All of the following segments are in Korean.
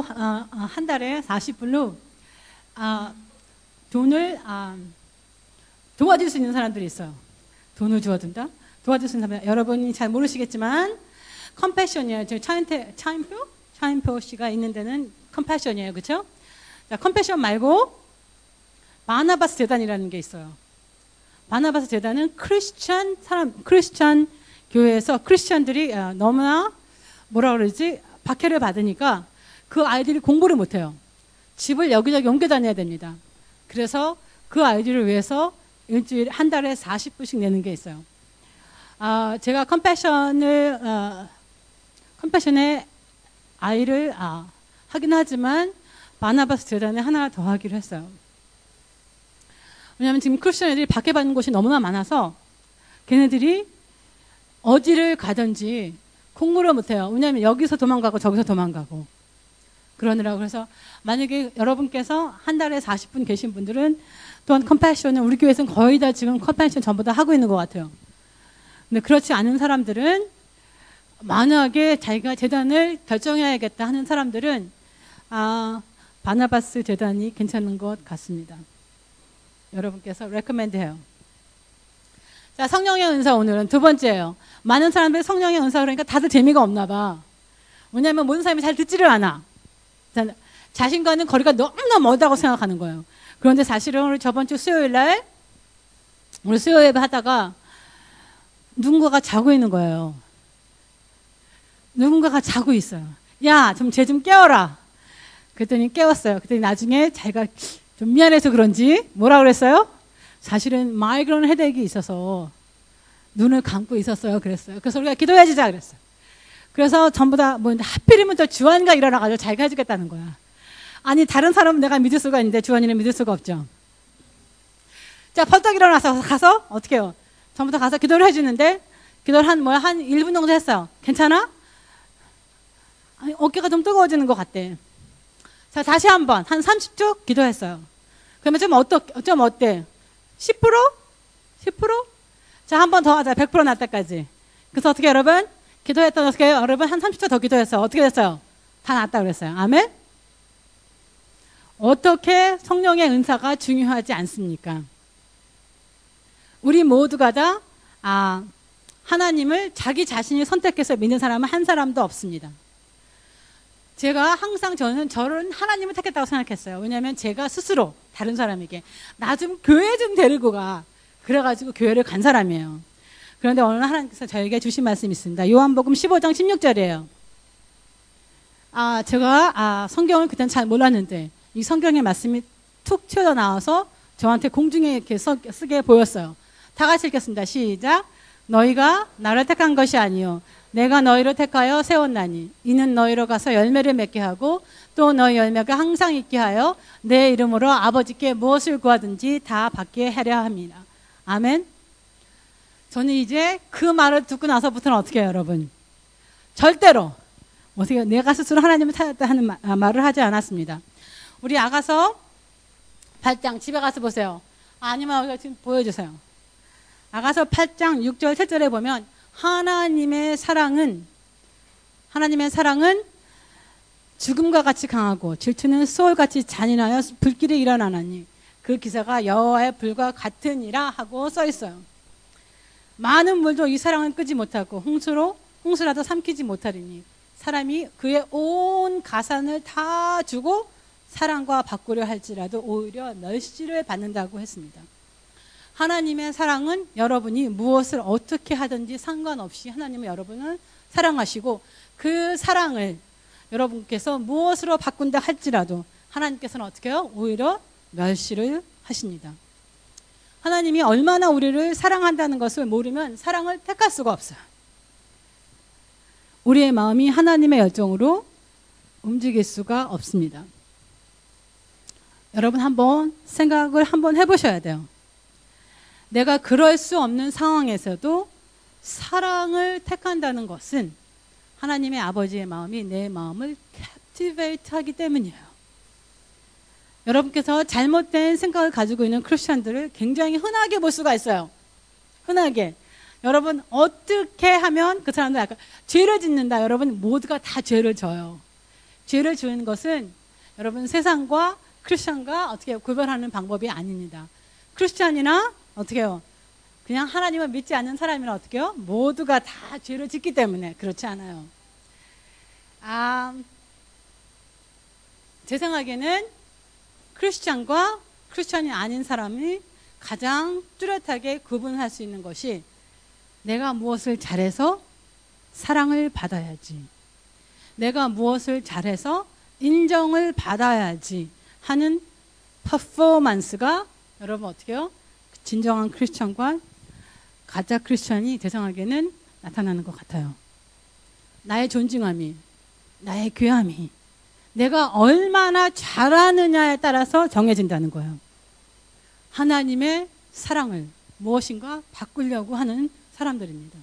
한 달에 40불로 돈을 도와줄 수 있는 사람들이 있어요. 돈을 주어준다? 도와줄 수 있는 사람, 여러분이 잘 모르시겠지만 컴패션이에요. 차인표 씨가 있는 데는 컴패션이에요. 그렇죠? 자, 컴패션 말고 바나바스 재단이라는 게 있어요. 바나바스 재단은 크리스찬 교회에서 크리스찬들이 너무나 뭐라 그러지? 박해를 받으니까 그 아이들이 공부를 못해요. 집을 여기저기 옮겨 다녀야 됩니다. 그래서 그 아이들을 위해서 일주일에 한 달에 40불씩 내는 게 있어요. 제가 컴패션의 아이를 하긴 하지만 바나바스 재단에 하나 더 하기로 했어요. 왜냐하면 지금 크리스천 애들이 박해받는 곳이 너무나 많아서 걔네들이 어디를 가든지 공부를 못해요. 왜냐하면 여기서 도망가고 저기서 도망가고 그러느라고. 그래서 만약에 여러분께서 한 달에 40분 계신 분들은 또한 컴패션은 우리 교회에서는 거의 다 지금 컴패션 전부 다 하고 있는 것 같아요. 근데 그렇지 않은 사람들은 만약에 자기가 재단을 결정해야겠다 하는 사람들은 바나바스 재단이 괜찮은 것 같습니다. 여러분께서 레코멘드 해요. 자, 성령의 은사 오늘은 두 번째예요. 많은 사람들이 성령의 은사 그러니까 다들 재미가 없나 봐. 왜냐하면 모든 사람이 잘 듣지를 않아. 자신과는 거리가 너무나 멀다고 생각하는 거예요. 그런데 사실은 우리 저번 주 수요일 날 우리 수요 예배 하다가 누군가가 자고 있는 거예요. 누군가가 자고 있어요. 야, 쟤 좀 깨워라. 그랬더니 깨웠어요. 그랬더니 나중에 자기가 좀 미안해서 그런지 뭐라 그랬어요? 사실은 마이그레인 헤드액이 있어서 눈을 감고 있었어요. 그랬어요. 그래서 우리가 기도해주자 그랬어요. 그래서 전부 다 하필이면 저 주한이가 일어나가지고 자기가 해주겠다는 거야. 아니 다른 사람은 내가 믿을 수가 있는데 주한이는 믿을 수가 없죠. 자, 벌떡 일어나서 가서 어떻게 해요? 전부 다 가서 기도를 해주는데 기도를 한 1분 정도 했어요. 괜찮아? 아니, 어깨가 좀 뜨거워지는 것 같대. 자, 다시 한번 한 30초 기도했어요. 그러면 좀 어때? 10%? 10%? 자, 한 번 더 하자. 100% 날 때까지. 그래서 어떻게 여러분? 기도했던 어떻게 여러분 한 30초 더 기도했어요. 어떻게 됐어요? 다 났다 그랬어요. 아멘? 어떻게 성령의 은사가 중요하지 않습니까? 우리 모두가 다 하나님을 자기 자신이 선택해서 믿는 사람은 한 사람도 없습니다. 제가 항상 저는 하나님을 택했다고 생각했어요. 왜냐하면 제가 스스로 다른 사람에게 나 좀 교회 좀 데리고 가. 그래가지고 교회를 간 사람이에요. 그런데 오늘 하나님께서 저에게 주신 말씀이 있습니다. 요한복음 15장 16절이에요. 제가 성경을 그때는 잘 몰랐는데 이 성경의 말씀이 툭 튀어나와서 저한테 공중에 이렇게 쓰게 보였어요. 다 같이 읽겠습니다. 시작. 너희가 나를 택한 것이 아니요 내가 너희를 택하여 세웠나니 이는 너희로 가서 열매를 맺게 하고 또 너희 열매가 항상 있게 하여 내 이름으로 아버지께 무엇을 구하든지 다 받게 하려 함이라. 아멘. 저는 이제 그 말을 듣고 나서부터는 어떻게 해요, 여러분? 절대로 어떻게 내가 스스로 하나님을 찾았다 하는 말을 하지 않았습니다. 우리 아가서 8장 집에 가서 보세요. 아니면 지금 보여주세요. 아가서 8장 6절 7절에 보면 하나님의 사랑은 죽음과 같이 강하고 질투는 소울같이 잔인하여 불길이 일어나나니 그 기사가 여호와의 불과 같으니라 하고 써 있어요. 많은 물도 이 사랑을 끄지 못하고 홍수라도 삼키지 못하리니 사람이 그의 온 가산을 다 주고 사랑과 바꾸려 할지라도 오히려 멸시를 받는다고 했습니다. 하나님의 사랑은 여러분이 무엇을 어떻게 하든지 상관없이 하나님은 여러분을 사랑하시고 그 사랑을 여러분께서 무엇으로 바꾼다 할지라도 하나님께서는 어떻게 해요? 오히려 멸시를 하십니다. 하나님이 얼마나 우리를 사랑한다는 것을 모르면 사랑을 택할 수가 없어요. 우리의 마음이 하나님의 열정으로 움직일 수가 없습니다. 여러분 생각을 한번 해보셔야 돼요. 내가 그럴 수 없는 상황에서도 사랑을 택한다는 것은 하나님의 아버지의 마음이 내 마음을 captivate 하기 때문이에요. 여러분께서 잘못된 생각을 가지고 있는 크리스천들을 굉장히 흔하게 볼 수가 있어요. 흔하게. 여러분 어떻게 하면 그 사람들 약간 죄를 짓는다. 여러분 모두가 다 죄를 져요. 죄를 지은 것은 여러분 세상과 크리스천과 어떻게 구별하는 방법이 아닙니다. 크리스천이나 어떻게 해요? 그냥 하나님을 믿지 않는 사람이나 어떻게 해요? 모두가 다 죄를 짓기 때문에 그렇지 않아요. 제 생각에는 크리스천과 크리스천이 아닌 사람이 가장 뚜렷하게 구분할 수 있는 것이 내가 무엇을 잘해서 사랑을 받아야지, 내가 무엇을 잘해서 인정을 받아야지 하는 퍼포먼스가 여러분 어떻게 해요? 진정한 크리스천과 가짜 크리스천이 제 생각에는 나타나는 것 같아요. 나의 존중함이, 나의 귀함이 내가 얼마나 잘하느냐에 따라서 정해진다는 거예요. 하나님의 사랑을 무엇인가 바꾸려고 하는 사람들입니다.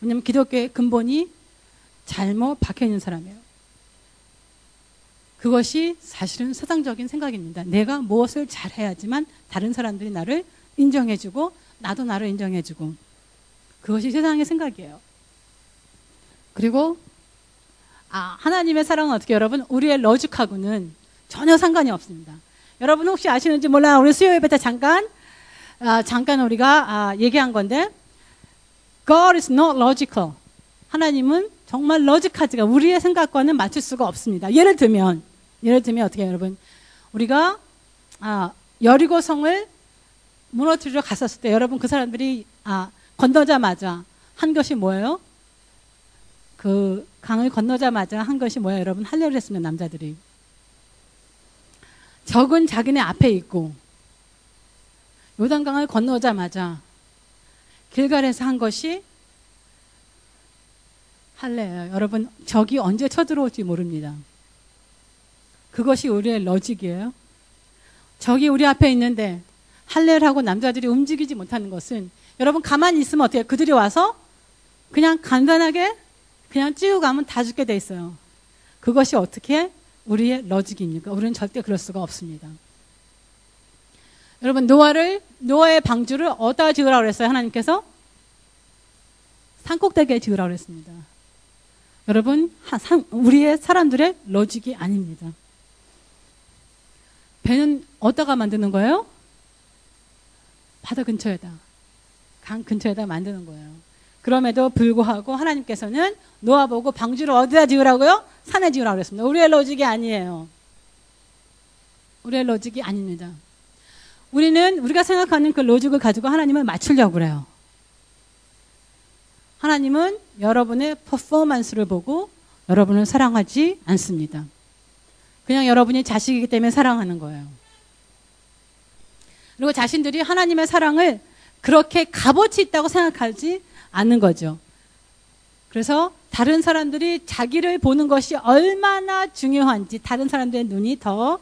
왜냐하면 기독교의 근본이 잘못 박혀있는 사람이에요. 그것이 사실은 세상적인 생각입니다. 내가 무엇을 잘해야지만 다른 사람들이 나를 인정해주고 나도 나를 인정해주고, 그것이 세상의 생각이에요. 그리고 하나님의 사랑은 어떻게 여러분? 우리의 로직하고는 전혀 상관이 없습니다. 여러분 혹시 아시는지 몰라요. 우리 수요 예배 때 잠깐 우리가 얘기한 건데, God is not logical. 하나님은 정말 로직하지가 우리의 생각과는 맞출 수가 없습니다. 예를 들면 어떻게 해요, 여러분? 우리가 여리고성을 무너뜨리러 갔었을 때 여러분 그 사람들이 건너자마자 한 것이 뭐예요? 그 강을 건너자마자 한 것이 뭐예요, 여러분? 할례를 했습니다. 남자들이. 적은 자기네 앞에 있고 요단강을 건너자마자 길갈에서 한 것이 할례예요. 여러분 적이 언제 쳐들어올지 모릅니다. 그것이 우리의 로직이에요. 적이 우리 앞에 있는데 할례를 하고 남자들이 움직이지 못하는 것은 여러분 가만히 있으면 어때요? 그들이 와서 그냥 간단하게 그냥 찌우고 가면 다 죽게 돼 있어요. 그것이 어떻게 우리의 로직입니까? 우리는 절대 그럴 수가 없습니다. 여러분 노아의 방주를 어디다 지으라고 그랬어요? 하나님께서 산꼭대기에 지으라고 그랬습니다. 여러분 우리의 사람들의 로직이 아닙니다. 배는 어디다가 만드는 거예요? 바다 근처에다, 강 근처에다 만드는 거예요. 그럼에도 불구하고 하나님께서는 노아 보고 방주를 어디다 지으라고요? 산에 지으라고 그랬습니다. 우리의 로직이 아니에요. 우리의 로직이 아닙니다. 우리가 생각하는 그 로직을 가지고 하나님을 맞추려고 그래요. 하나님은 여러분의 퍼포먼스를 보고 여러분을 사랑하지 않습니다. 그냥 여러분이 자식이기 때문에 사랑하는 거예요. 그리고 자신들이 하나님의 사랑을 그렇게 값어치 있다고 생각하지 않는 거죠. 그래서 다른 사람들이 자기를 보는 것이 얼마나 중요한지, 다른 사람들의 눈이 더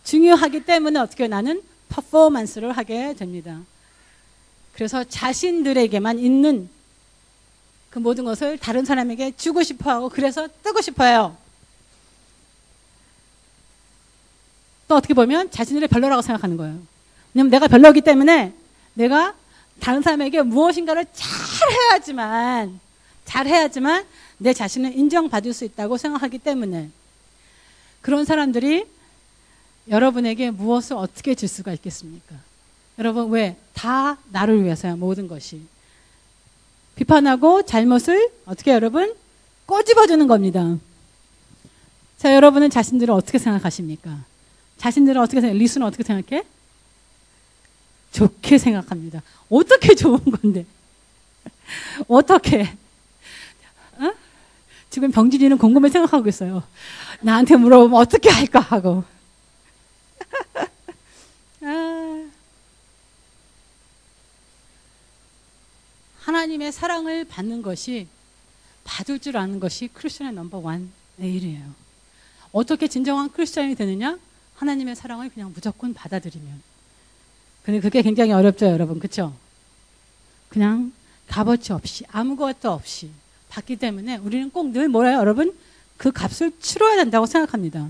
중요하기 때문에 어떻게 나는 퍼포먼스를 하게 됩니다. 그래서 자신들에게만 있는 그 모든 것을 다른 사람에게 주고 싶어 하고, 그래서 뜨고 싶어 해요. 또 어떻게 보면 자신들이 별로라고 생각하는 거예요. 왜냐면 내가 별로이기 때문에 내가 다른 사람에게 무엇인가를 잘해야지만 내 자신을 인정받을 수 있다고 생각하기 때문에, 그런 사람들이 여러분에게 무엇을 어떻게 줄 수가 있겠습니까? 여러분 왜? 다 나를 위해서야, 모든 것이. 비판하고 잘못을 어떻게 여러분? 꼬집어주는 겁니다. 자, 여러분은 자신들을 어떻게 생각하십니까? 자신들은 어떻게 생각해? 리수는 어떻게 생각해? 좋게 생각합니다. 어떻게 좋은 건데? 어떻게? 어? 지금 병진이는 곰곰이 생각하고 있어요. 나한테 물어보면 어떻게 할까 하고. 하나님의 사랑을 받는 것이, 받을 줄 아는 것이 크리스천의 넘버원 일이에요. 어떻게 진정한 크리스천이 되느냐? 하나님의 사랑을 그냥 무조건 받아들이면. 근데 그게 굉장히 어렵죠, 여러분. 그렇죠? 그냥 값어치 없이, 아무것도 없이 받기 때문에 우리는 꼭 늘 뭐래요, 여러분? 그 값을 치러야 된다고 생각합니다.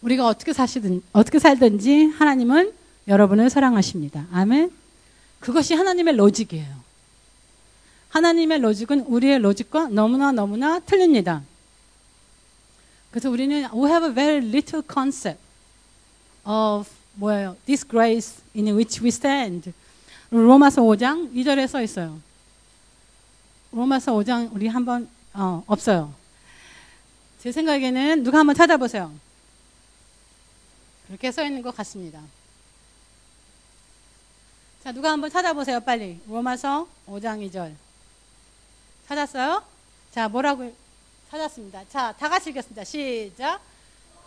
우리가 어떻게 살든지 하나님은 여러분을 사랑하십니다. 아멘. 그것이 하나님의 로직이에요. 하나님의 로직은 우리의 로직과 너무나 틀립니다. 그래서 우리는 we have a very little concept of 뭐예요? This grace in which we stand. 로마서 5장 2절에 써 있어요. 로마서 5장 우리 한번 없어요. 제 생각에는 누가 한번 찾아보세요. 그렇게 써 있는 것 같습니다. 자, 누가 한번 찾아보세요, 빨리. 로마서 5장 2절. 찾았어요? 자, 뭐라고 찾았습니다. 자, 다 같이 읽겠습니다. 시작.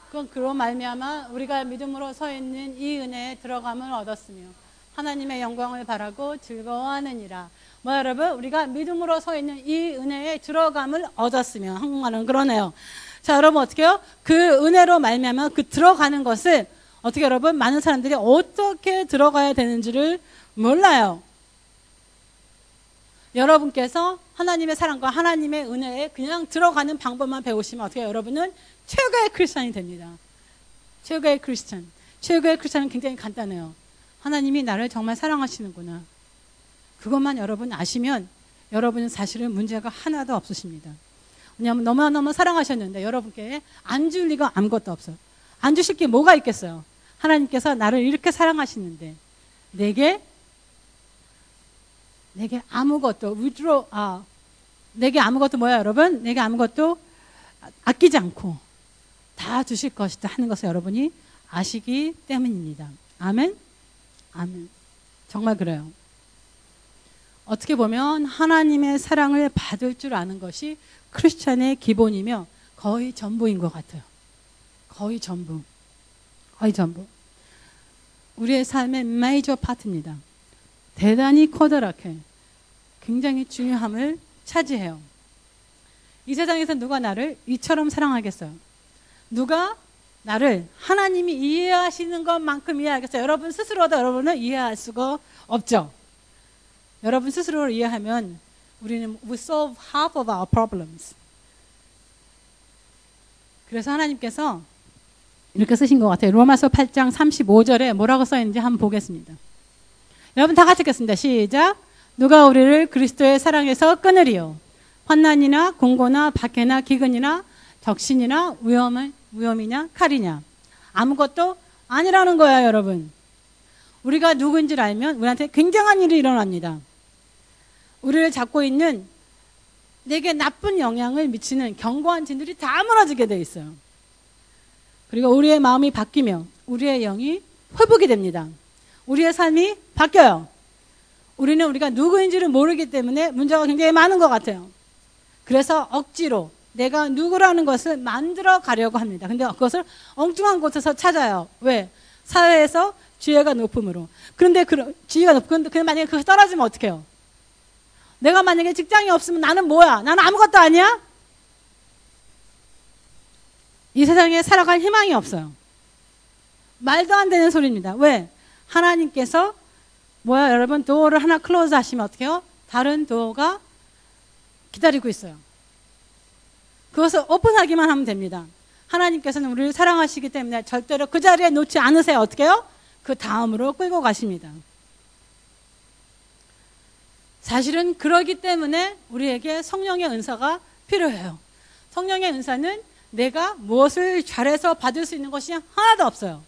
그건 그로 말미암아 우리가 믿음으로 서 있는 이 은혜에 들어감을 얻었으며 하나님의 영광을 바라고 즐거워하느니라. 뭐 여러분, 우리가 믿음으로 서 있는 이 은혜에 들어감을 얻었으며, 한국말은 그러네요. 자, 여러분 어떻게 해요? 그 은혜로 말미암아 그 들어가는 것을 어떻게 여러분, 많은 사람들이 어떻게 들어가야 되는지를 몰라요. 여러분께서 하나님의 사랑과 하나님의 은혜에 그냥 들어가는 방법만 배우시면 어떻게 해요? 여러분은 최고의 크리스찬이 됩니다. 최고의 크리스찬. 최고의 크리스찬은 굉장히 간단해요. 하나님이 나를 정말 사랑하시는구나. 그것만 여러분 아시면 여러분은 사실은 문제가 하나도 없으십니다. 왜냐하면 너무너무 사랑하셨는데 여러분께 안 줄 리가 아무것도 없어요. 안 주실 게 뭐가 있겠어요? 하나님께서 나를 이렇게 사랑하시는데 내게 아무것도 내게 아무것도 뭐야 여러분? 내게 아무것도 아끼지 않고 다 주실 것이다 하는 것을 여러분이 아시기 때문입니다. 아멘? 아멘. 정말 그래요. 어떻게 보면 하나님의 사랑을 받을 줄 아는 것이 크리스찬의 기본이며 거의 전부인 것 같아요. 거의 전부. 거의 전부. 우리의 삶의 메이저 파트입니다. 대단히 커다랗게 굉장히 중요함을 차지해요. 이 세상에서 누가 나를 이처럼 사랑하겠어요? 누가 나를 하나님이 이해하시는 것만큼 이해하겠어요? 여러분 스스로도 여러분을 이해할 수가 없죠. 여러분 스스로를 이해하면 우리는 we solve half of our problems. 그래서 하나님께서 이렇게 쓰신 것 같아요. 로마서 8장 35절에 뭐라고 써있는지 한번 보겠습니다. 여러분 다 같이 읽겠습니다. 시작. 누가 우리를 그리스도의 사랑에서 끊으리요? 환난이나 공고나 박해나 기근이나 적신이나 위험이냐 칼이냐. 아무것도 아니라는 거야 여러분. 우리가 누구인지를 알면 우리한테 굉장한 일이 일어납니다. 우리를 잡고 있는 내게 나쁜 영향을 미치는 견고한 진들이 다 무너지게 돼 있어요. 그리고 우리의 마음이 바뀌며 우리의 영이 회복이 됩니다. 우리의 삶이 바뀌어요. 우리는 우리가 누구인지를 모르기 때문에 문제가 굉장히 많은 것 같아요. 그래서 억지로 내가 누구라는 것을 만들어 가려고 합니다. 근데 그것을 엉뚱한 곳에서 찾아요. 왜? 사회에서 지혜가 높음으로. 그런데 지혜가 높고 근데 만약에 그거 떨어지면 어떡해요? 내가 만약에 직장이 없으면 나는 뭐야? 나는 아무것도 아니야? 이 세상에 살아갈 희망이 없어요. 말도 안 되는 소리입니다. 왜? 하나님께서 뭐야 여러분 도어를 하나 클로즈 하시면 어떻게 해요? 다른 도어가 기다리고 있어요. 그것을 오픈하기만 하면 됩니다. 하나님께서는 우리를 사랑하시기 때문에 절대로 그 자리에 놓지 않으세요. 어떻게 해요? 그 다음으로 끌고 가십니다. 사실은 그러기 때문에 우리에게 성령의 은사가 필요해요. 성령의 은사는 내가 무엇을 잘해서 받을 수 있는 것이 하나도 없어요.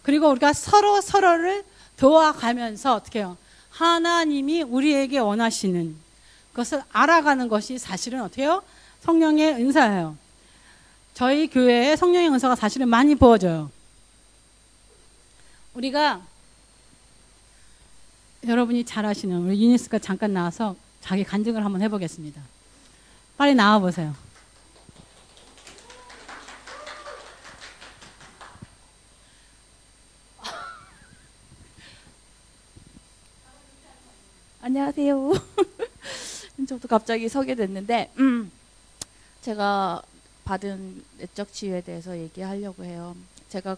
그리고 우리가 서로를 도와가면서 어떻게 해요? 하나님이 우리에게 원하시는 그것을 알아가는 것이 사실은 어떻게 해요? 성령의 은사예요. 저희 교회에 성령의 은사가 사실은 많이 부어져요. 우리가 여러분이 잘 아시는 우리 유니스가 잠깐 나와서 자기 간증을 한번 해보겠습니다. 빨리 나와보세요. 안녕하세요. 저도 갑자기 서게 됐는데 제가 받은 내적 치유에 대해서 얘기하려고 해요. 제가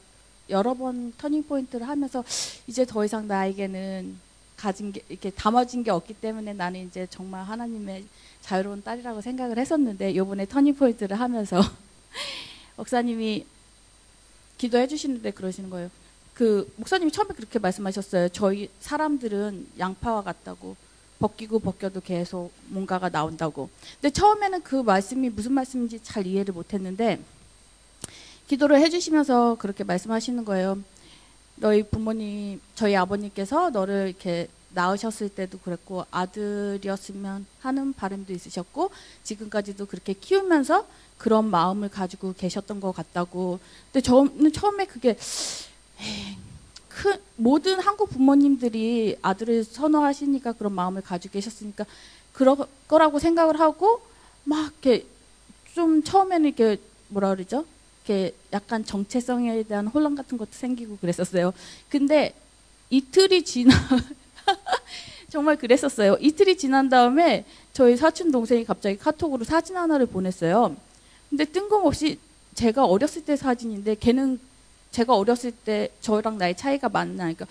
여러 번 터닝포인트를 하면서 이제 더 이상 나에게는 가진 게 이렇게 담아진 게 없기 때문에 나는 이제 정말 하나님의 자유로운 딸이라고 생각을 했었는데 이번에 터닝포인트를 하면서 목사님이 기도해 주시는데 그러시는 거예요. 그 목사님이 처음에 그렇게 말씀하셨어요. 저희 사람들은 양파와 같다고 벗기고 벗겨도 계속 뭔가가 나온다고. 근데 처음에는 그 말씀이 무슨 말씀인지 잘 이해를 못했는데 기도를 해주시면서 그렇게 말씀하시는 거예요. 너희 부모님, 저희 아버님께서 너를 이렇게 낳으셨을 때도 그랬고 아들이었으면 하는 바람도 있으셨고 지금까지도 그렇게 키우면서 그런 마음을 가지고 계셨던 것 같다고. 근데 저는 처음에 그게 모든 한국 부모님들이 아들을 선호하시니까 그런 마음을 가지고 계셨으니까 그럴 거라고 생각을 하고 막 이렇게 좀 처음에는 이렇게 뭐라 그러죠? 이렇게 약간 정체성에 대한 혼란 같은 것도 생기고 그랬었어요. 근데 이틀이 지나 정말 그랬었어요. 이틀이 지난 다음에 저희 사촌 동생이 갑자기 카톡으로 사진 하나를 보냈어요. 근데 뜬금없이 제가 어렸을 때 사진인데 걔는 제가 어렸을 때 저랑 나이 차이가 많나. 그러니까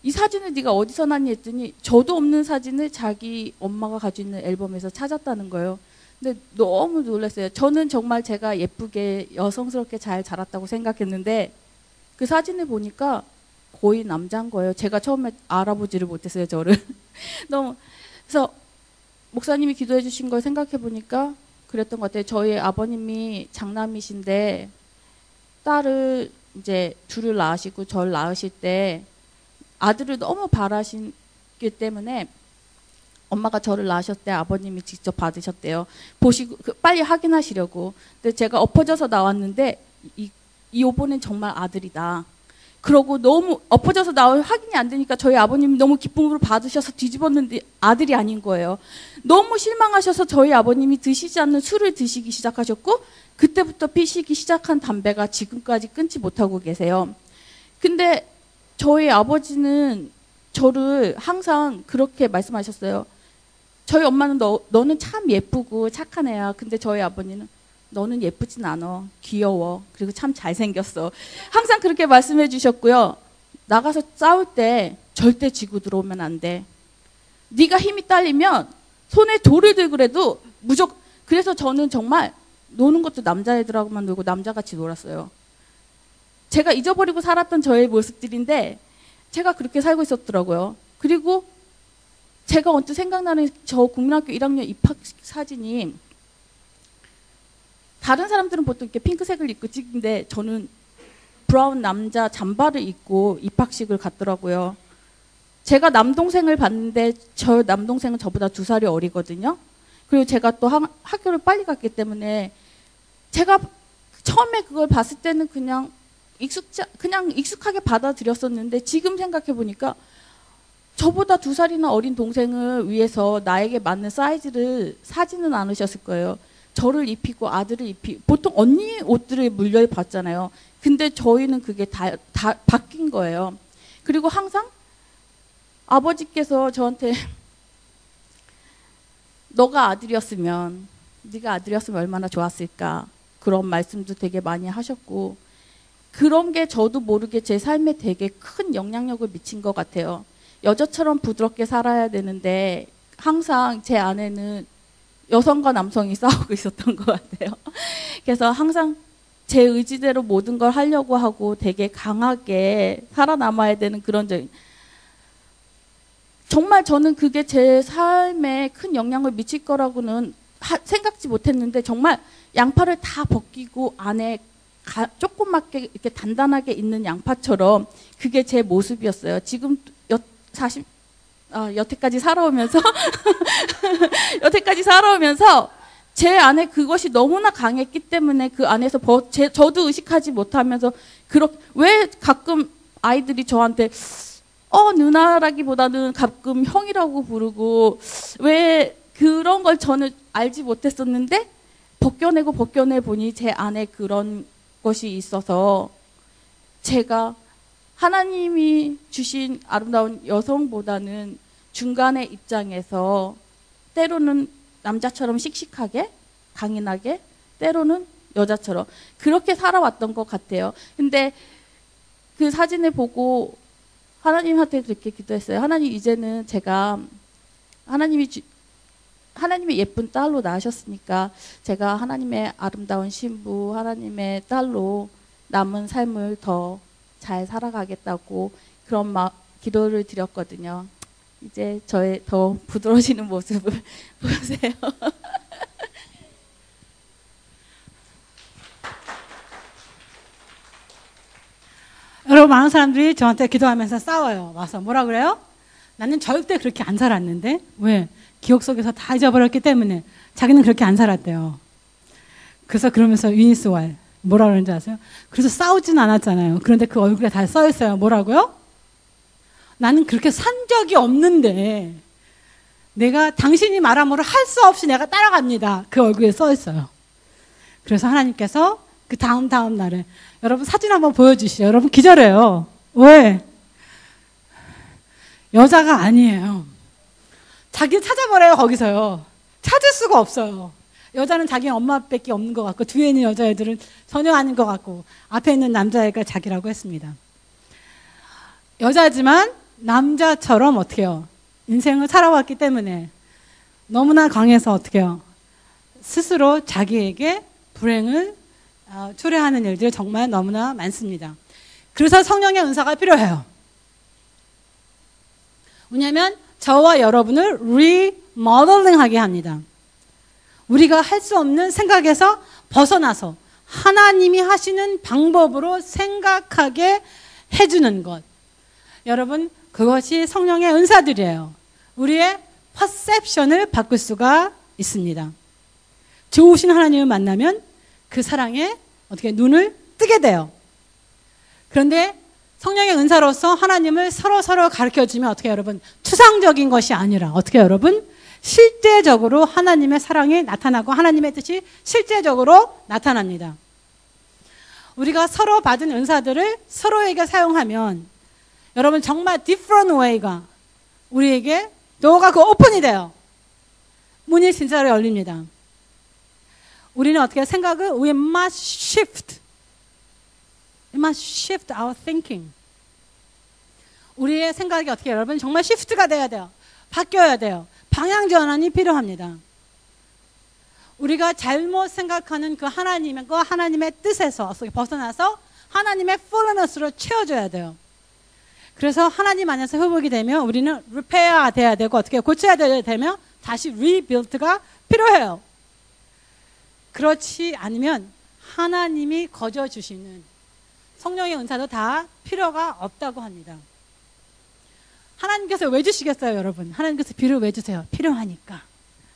이 사진을 네가 어디서 났니 했더니 저도 없는 사진을 자기 엄마가 가지고 있는 앨범에서 찾았다는 거예요. 근데 너무 놀랐어요. 저는 정말 제가 예쁘게 여성스럽게 잘 자랐다고 생각했는데 그 사진을 보니까 거의 남자인 거예요. 제가 처음에 알아보지를 못했어요, 저를. 너무. 그래서 목사님이 기도해 주신 걸 생각해 보니까 그랬던 것 같아요. 저희 아버님이 장남이신데 딸을 이제 둘을 낳으시고 저를 낳으실 때 아들을 너무 바라시기 때문에 엄마가 저를 낳으셨을 때 아버님이 직접 받으셨대요. 보시고 빨리 확인하시려고. 근데 제가 엎어져서 나왔는데 요번엔 정말 아들이다. 그러고 너무 엎어져서 나와 확인이 안 되니까 저희 아버님이 너무 기쁨으로 받으셔서 뒤집었는데 아들이 아닌 거예요. 너무 실망하셔서 저희 아버님이 드시지 않는 술을 드시기 시작하셨고 그때부터 피시기 시작한 담배가 지금까지 끊지 못하고 계세요. 근데 저희 아버지는 저를 항상 그렇게 말씀하셨어요. 저희 엄마는 너는 참 예쁘고 착한 애야. 근데 저희 아버님은 너는 예쁘진 않아. 귀여워. 그리고 참 잘생겼어. 항상 그렇게 말씀해 주셨고요. 나가서 싸울 때 절대 지고 들어오면 안 돼. 네가 힘이 딸리면 손에 돌을 들고라도 무조건. 그래서 저는 정말 노는 것도 남자애들하고만 놀고 남자같이 놀았어요. 제가 잊어버리고 살았던 저의 모습들인데 제가 그렇게 살고 있었더라고요. 그리고 제가 언뜻 생각나는 저 국민학교 1학년 입학식 사진이 다른 사람들은 보통 이렇게 핑크색을 입고 찍는데 저는 브라운 남자 잠바를 입고 입학식을 갔더라고요. 제가 남동생을 봤는데 저 남동생은 저보다 2살이 어리거든요. 그리고 제가 또 학교를 빨리 갔기 때문에 제가 처음에 그걸 봤을 때는 그냥 익숙하게 받아들였었는데 지금 생각해 보니까 저보다 2살이나 어린 동생을 위해서 나에게 맞는 사이즈를 사지는 않으셨을 거예요. 저를 입히고 아들을 입히고 보통 언니 옷들을 물려봤잖아요. 근데 저희는 그게 다 바뀐 거예요. 그리고 항상 아버지께서 저한테 네가 아들이었으면 얼마나 좋았을까 그런 말씀도 되게 많이 하셨고 그런 게 저도 모르게 제 삶에 되게 큰 영향력을 미친 것 같아요. 여자처럼 부드럽게 살아야 되는데 항상 제 안에는 여성과 남성이 싸우고 있었던 것 같아요. 그래서 항상 제 의지대로 모든 걸 하려고 하고 되게 강하게 살아남아야 되는 그런 점. 정말 저는 그게 제 삶에 큰 영향을 미칠 거라고는 생각지 못했는데 정말 양파를 다 벗기고 안에 조그맣게 이렇게 단단하게 있는 양파처럼 그게 제 모습이었어요. 지금 여태까지 살아오면서 제 안에 그것이 너무나 강했기 때문에 그 안에서 저도 의식하지 못하면서 왜 가끔 아이들이 저한테 누나라기보다는 가끔 형이라고 부르고 왜 그런 걸 저는 알지 못했었는데 벗겨내 보니 제 안에 그런 것이 있어서 제가 하나님이 주신 아름다운 여성보다는 중간의 입장에서 때로는 남자처럼 씩씩하게 강인하게 때로는 여자처럼 그렇게 살아왔던 것 같아요. 근데 그 사진을 보고 하나님한테 그렇게 기도했어요. 하나님 이제는 제가 하나님의 예쁜 딸로 낳으셨으니까 제가 하나님의 아름다운 신부 하나님의 딸로 남은 삶을 더 잘 살아가겠다고 그런 기도를 드렸거든요. 이제 저의 더 부드러워지는 모습을 보세요. 여러분, 많은 사람들이 저한테 기도하면서 싸워요. 와서 뭐라 그래요? 나는 절대 그렇게 안 살았는데. 왜? 기억 속에서 다 잊어버렸기 때문에. 자기는 그렇게 안 살았대요. 그래서 그러면서 유니스왈 뭐라 그러는지 아세요? 그래서 싸우진 않았잖아요. 그런데 그 얼굴에 다 써있어요. 뭐라고요? 나는 그렇게 산 적이 없는데 내가 당신이 말함으로 할 수 없이 내가 따라갑니다. 그 얼굴에 써있어요. 그래서 하나님께서 그 다음 날에 여러분 사진 한번 보여주시죠. 여러분 기절해요. 왜? 여자가 아니에요. 자기를 찾아버려요. 거기서요. 찾을 수가 없어요. 여자는 자기 엄마밖에 없는 것 같고 뒤에 있는 여자애들은 전혀 아닌 것 같고 앞에 있는 남자애가 자기라고 했습니다. 여자지만 남자처럼 어떻게 해요? 인생을 살아왔기 때문에 너무나 강해서 어떻게 해요? 스스로 자기에게 불행을 초래하는 일들이 정말 너무나 많습니다. 그래서 성령의 은사가 필요해요. 왜냐하면 저와 여러분을 리모델링하게 합니다. 우리가 할 수 없는 생각에서 벗어나서 하나님이 하시는 방법으로 생각하게 해주는 것. 여러분, 그것이 성령의 은사들이에요. 우리의 퍼셉션을 바꿀 수가 있습니다. 좋으신 하나님을 만나면 그 사랑에 어떻게 눈을 뜨게 돼요. 그런데 성령의 은사로서 하나님을 서로 가르쳐주면 어떻게 여러분? 추상적인 것이 아니라 어떻게 여러분? 실제적으로 하나님의 사랑이 나타나고 하나님의 뜻이 실제적으로 나타납니다. 우리가 서로 받은 은사들을 서로에게 사용하면 여러분 정말 different way가 우리에게 도어가 오픈이 돼요. 문이 진짜로 열립니다. 우리는 어떻게 생각을 we must shift. We must shift our thinking. 우리의 생각이 어떻게 여러분 정말 시프트가 돼야 돼요. 바뀌어야 돼요. 방향 전환이 필요합니다. 우리가 잘못 생각하는 그 하나님의 뜻에서 벗어나서 하나님의 fullness로 채워줘야 돼요. 그래서 하나님 안에서 회복이 되면 우리는 repair 돼야 되고 어떻게 고쳐야 되면 다시 rebuild가 필요해요. 그렇지 않으면 하나님이 거저주시는 성령의 은사도 다 필요가 없다고 합니다. 하나님께서 왜 주시겠어요, 여러분? 하나님께서 비를 왜 주세요? 필요하니까.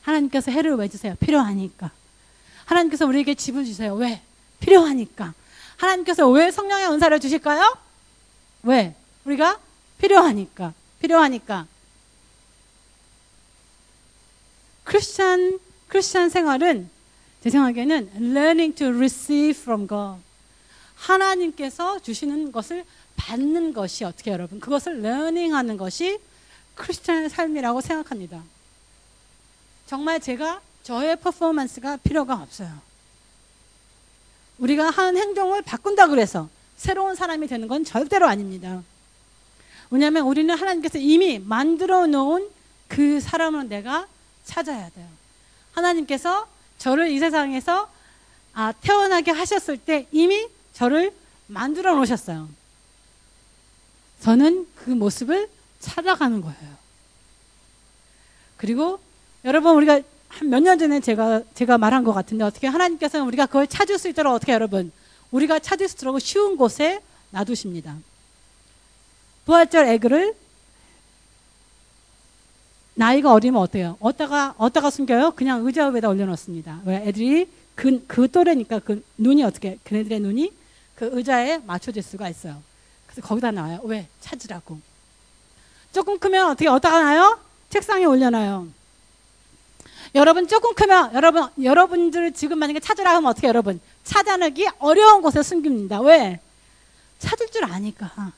하나님께서 해를 왜 주세요? 필요하니까. 하나님께서 우리에게 집을 주세요. 왜? 필요하니까. 하나님께서 왜 성령의 은사를 주실까요? 왜? 우리가 필요하니까. 필요하니까. 크리스찬 생활은 제 생각에는 learning to receive from God. 하나님께서 주시는 것을 받는 것이 어떻게 여러분? 그것을 learning하는 것이 크리스찬의 삶이라고 생각합니다. 정말 저의 퍼포먼스가 필요가 없어요. 우리가 하는 행동을 바꾼다 그래서 새로운 사람이 되는 건 절대로 아닙니다. 왜냐하면 우리는 하나님께서 이미 만들어 놓은 그 사람을 내가 찾아야 돼요. 하나님께서 저를 이 세상에서 태어나게 하셨을 때 이미 저를 만들어 놓으셨어요. 저는 그 모습을 찾아가는 거예요. 그리고 여러분 우리가 한 몇 년 전에 제가 말한 것 같은데 어떻게 하나님께서는 우리가 그걸 찾을 수 있도록 어떻게 여러분 우리가 찾을 수 있도록 쉬운 곳에 놔두십니다. 부활절 에그를 나이가 어리면 어때요? 어디다가 숨겨요? 그냥 의자 위에다 올려놓습니다. 왜? 애들이 그 또래니까 그 눈이 어떻게 그네들의 눈이 그 의자에 맞춰질 수가 있어요. 그래서 거기다 놔요. 왜? 찾으라고. 조금 크면 어떻게 어디다가 놔요? 책상에 올려놔요. 여러분 조금 크면 여러분들 지금 만약에 찾으라 하면 어떻게 여러분 찾아내기 어려운 곳에 숨깁니다. 왜? 찾을 줄 아니까.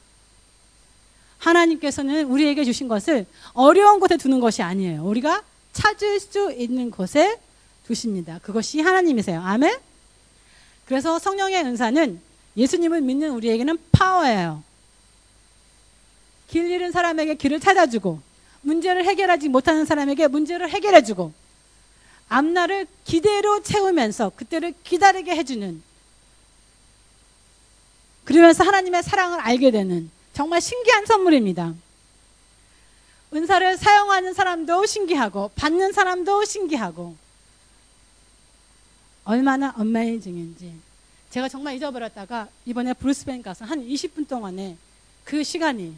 하나님께서는 우리에게 주신 것을 어려운 곳에 두는 것이 아니에요. 우리가 찾을 수 있는 곳에 두십니다. 그것이 하나님이세요. 아멘? 그래서 성령의 은사는 예수님을 믿는 우리에게는 파워예요. 길 잃은 사람에게 길을 찾아주고 문제를 해결하지 못하는 사람에게 문제를 해결해주고 앞날을 기대로 채우면서 그때를 기다리게 해주는 그러면서 하나님의 사랑을 알게 되는 정말 신기한 선물입니다. 은사를 사용하는 사람도 신기하고 받는 사람도 신기하고 얼마나 어메이징인지 제가 정말 잊어버렸다가 이번에 브루스뱅 가서 한 20분 동안에 그 시간이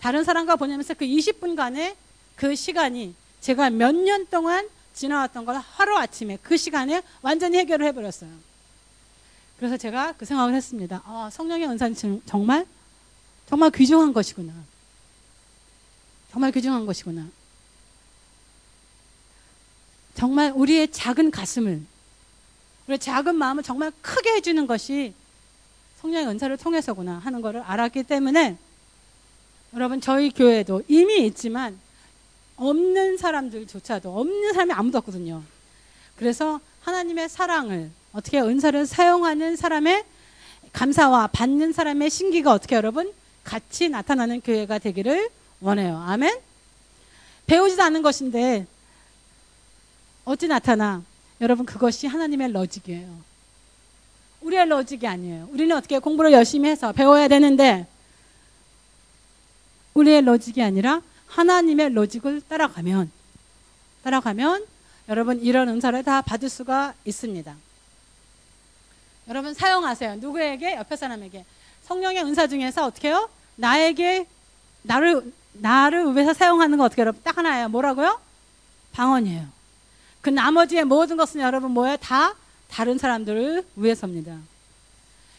다른 사람과 보내면서 그 20분간의 그 시간이 제가 몇 년 동안 지나왔던 걸 하루아침에 그 시간에 완전히 해결을 해버렸어요. 그래서 제가 그 생각을 했습니다. 아, 성령의 은사는 정말 귀중한 것이구나. 정말 귀중한 것이구나. 정말 우리의 작은 가슴을, 우리의 작은 마음을 정말 크게 해주는 것이 성령의 은사를 통해서구나 하는 것을 알았기 때문에 여러분 저희 교회도 이미 있지만 없는 사람들조차도 없는 사람이 아무도 없거든요. 그래서 하나님의 사랑을 어떻게 은사를 사용하는 사람의 감사와 받는 사람의 신기가 어떻게 여러분 같이 나타나는 교회가 되기를 원해요. 아멘. 배우지도 않은 것인데 어찌 나타나? 여러분 그것이 하나님의 로직이에요. 우리의 로직이 아니에요. 우리는 어떻게 공부를 열심히 해서 배워야 되는데 우리의 로직이 아니라 하나님의 로직을 따라가면 여러분 이런 은사를 다 받을 수가 있습니다. 여러분 사용하세요. 누구에게? 옆에 사람에게. 성령의 은사 중에서 어떻게 해요? 나를 위해서 사용하는 거 어떻게 여러분 딱 하나예요. 뭐라고요? 방언이에요. 그 나머지의 모든 것은 여러분 뭐예요? 다 다른 사람들을 위해서입니다.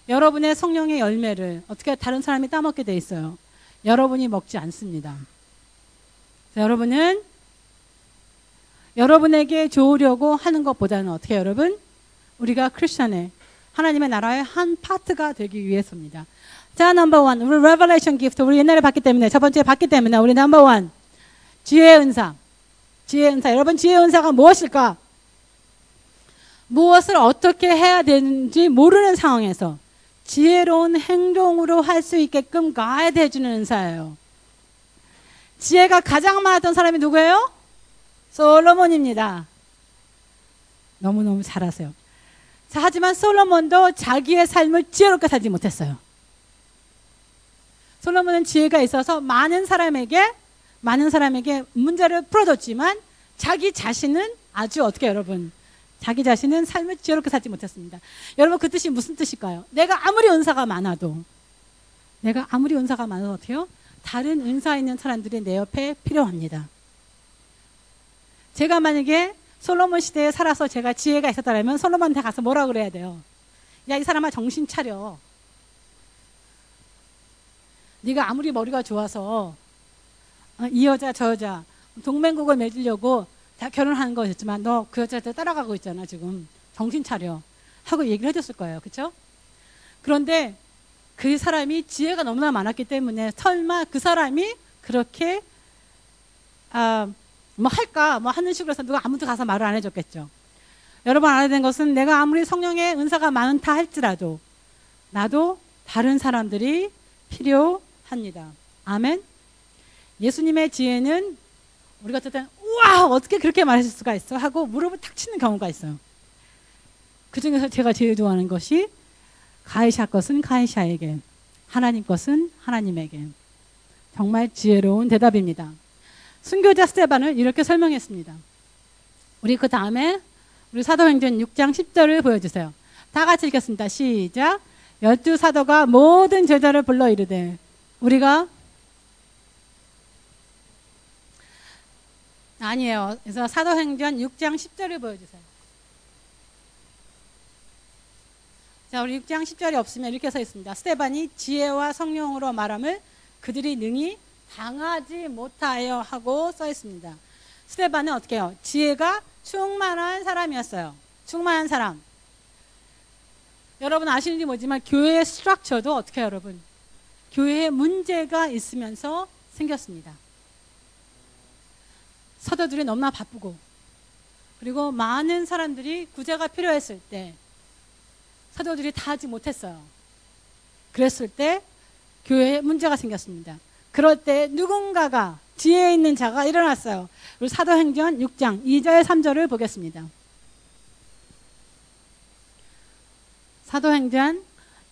여러분의 성령의 열매를 어떻게 다른 사람이 따먹게 돼 있어요. 여러분이 먹지 않습니다. 여러분은 여러분에게 좋으려고 하는 것보다는 어떻게 여러분? 우리가 크리스천의 하나님의 나라의 한 파트가 되기 위해서입니다. 자, 넘버원. 우리 레벨레이션 기프트. 우리 옛날에 봤기 때문에, 첫 번째 봤기 때문에, 우리 넘버원. 지혜의 은사. 지혜의 은사. 여러분, 지혜의 은사가 무엇일까? 무엇을 어떻게 해야 되는지 모르는 상황에서 지혜로운 행동으로 할 수 있게끔 가이드 해주는 은사예요. 지혜가 가장 많았던 사람이 누구예요? 솔로몬입니다. 너무너무 잘하세요. 자, 하지만 솔로몬도 자기의 삶을 지혜롭게 살지 못했어요. 솔로몬은 지혜가 있어서 많은 사람에게 문제를 풀어줬지만 자기 자신은 아주 어떻게 여러분 자기 자신은 삶을 지혜롭게 살지 못했습니다. 여러분 그 뜻이 무슨 뜻일까요? 내가 아무리 은사가 많아도 어때요? 다른 은사 있는 사람들이 내 옆에 필요합니다. 제가 만약에 솔로몬 시대에 살아서 제가 지혜가 있었다면 솔로몬한테 가서 뭐라 그래야 돼요? 야, 이 사람아 정신 차려. 네가 아무리 머리가 좋아서 이 여자 저 여자 동맹국을 맺으려고 다 결혼하는 거였지만 너 그 여자한테 따라가고 있잖아 지금. 정신 차려 하고 얘기를 해줬을 거예요. 그렇죠? 그런데 그 사람이 지혜가 너무나 많았기 때문에 설마 그 사람이 그렇게 뭐 할까 뭐 하는 식으로 해서 누가 아무도 가서 말을 안 해줬겠죠. 여러분 알아야 되는 것은 내가 아무리 성령의 은사가 많다 할지라도 나도 다른 사람들이 필요합니다. 아멘. 예수님의 지혜는 우리가 어떨 때는 우와 어떻게 그렇게 말하실 수가 있어 하고 무릎을 탁 치는 경우가 있어요. 그 중에서 제가 제일 좋아하는 것이 가이샤 것은 가이샤에게 하나님 것은 하나님에게. 정말 지혜로운 대답입니다. 순교자 스데반을 이렇게 설명했습니다. 우리 그 다음에 우리 사도행전 6장 10절을 보여주세요. 다 같이 읽겠습니다. 시작. 12사도가 모든 제자를 불러 이르되 우리가 아니에요. 그래서 사도행전 6장 10절을 보여주세요. 자, 우리 6장 10절이 없으면 이렇게 써 있습니다. 스데반이 지혜와 성령으로 말함을 그들이 능히 당하지 못하여 하고 써 있습니다. 스데반은 어떻게 해요? 지혜가 충만한 사람이었어요. 충만한 사람. 여러분 아시는지 모르지만 교회의 스트럭처도 어떻게 해요, 여러분? 교회에 문제가 있으면서 생겼습니다. 사도들이 너무나 바쁘고 그리고 많은 사람들이 구제가 필요했을 때 사도들이 다 하지 못했어요. 그랬을 때 교회에 문제가 생겼습니다. 그럴 때 누군가가 지혜 있는 자가 일어났어요. 우리 사도행전 6장 2절 3절을 보겠습니다. 사도행전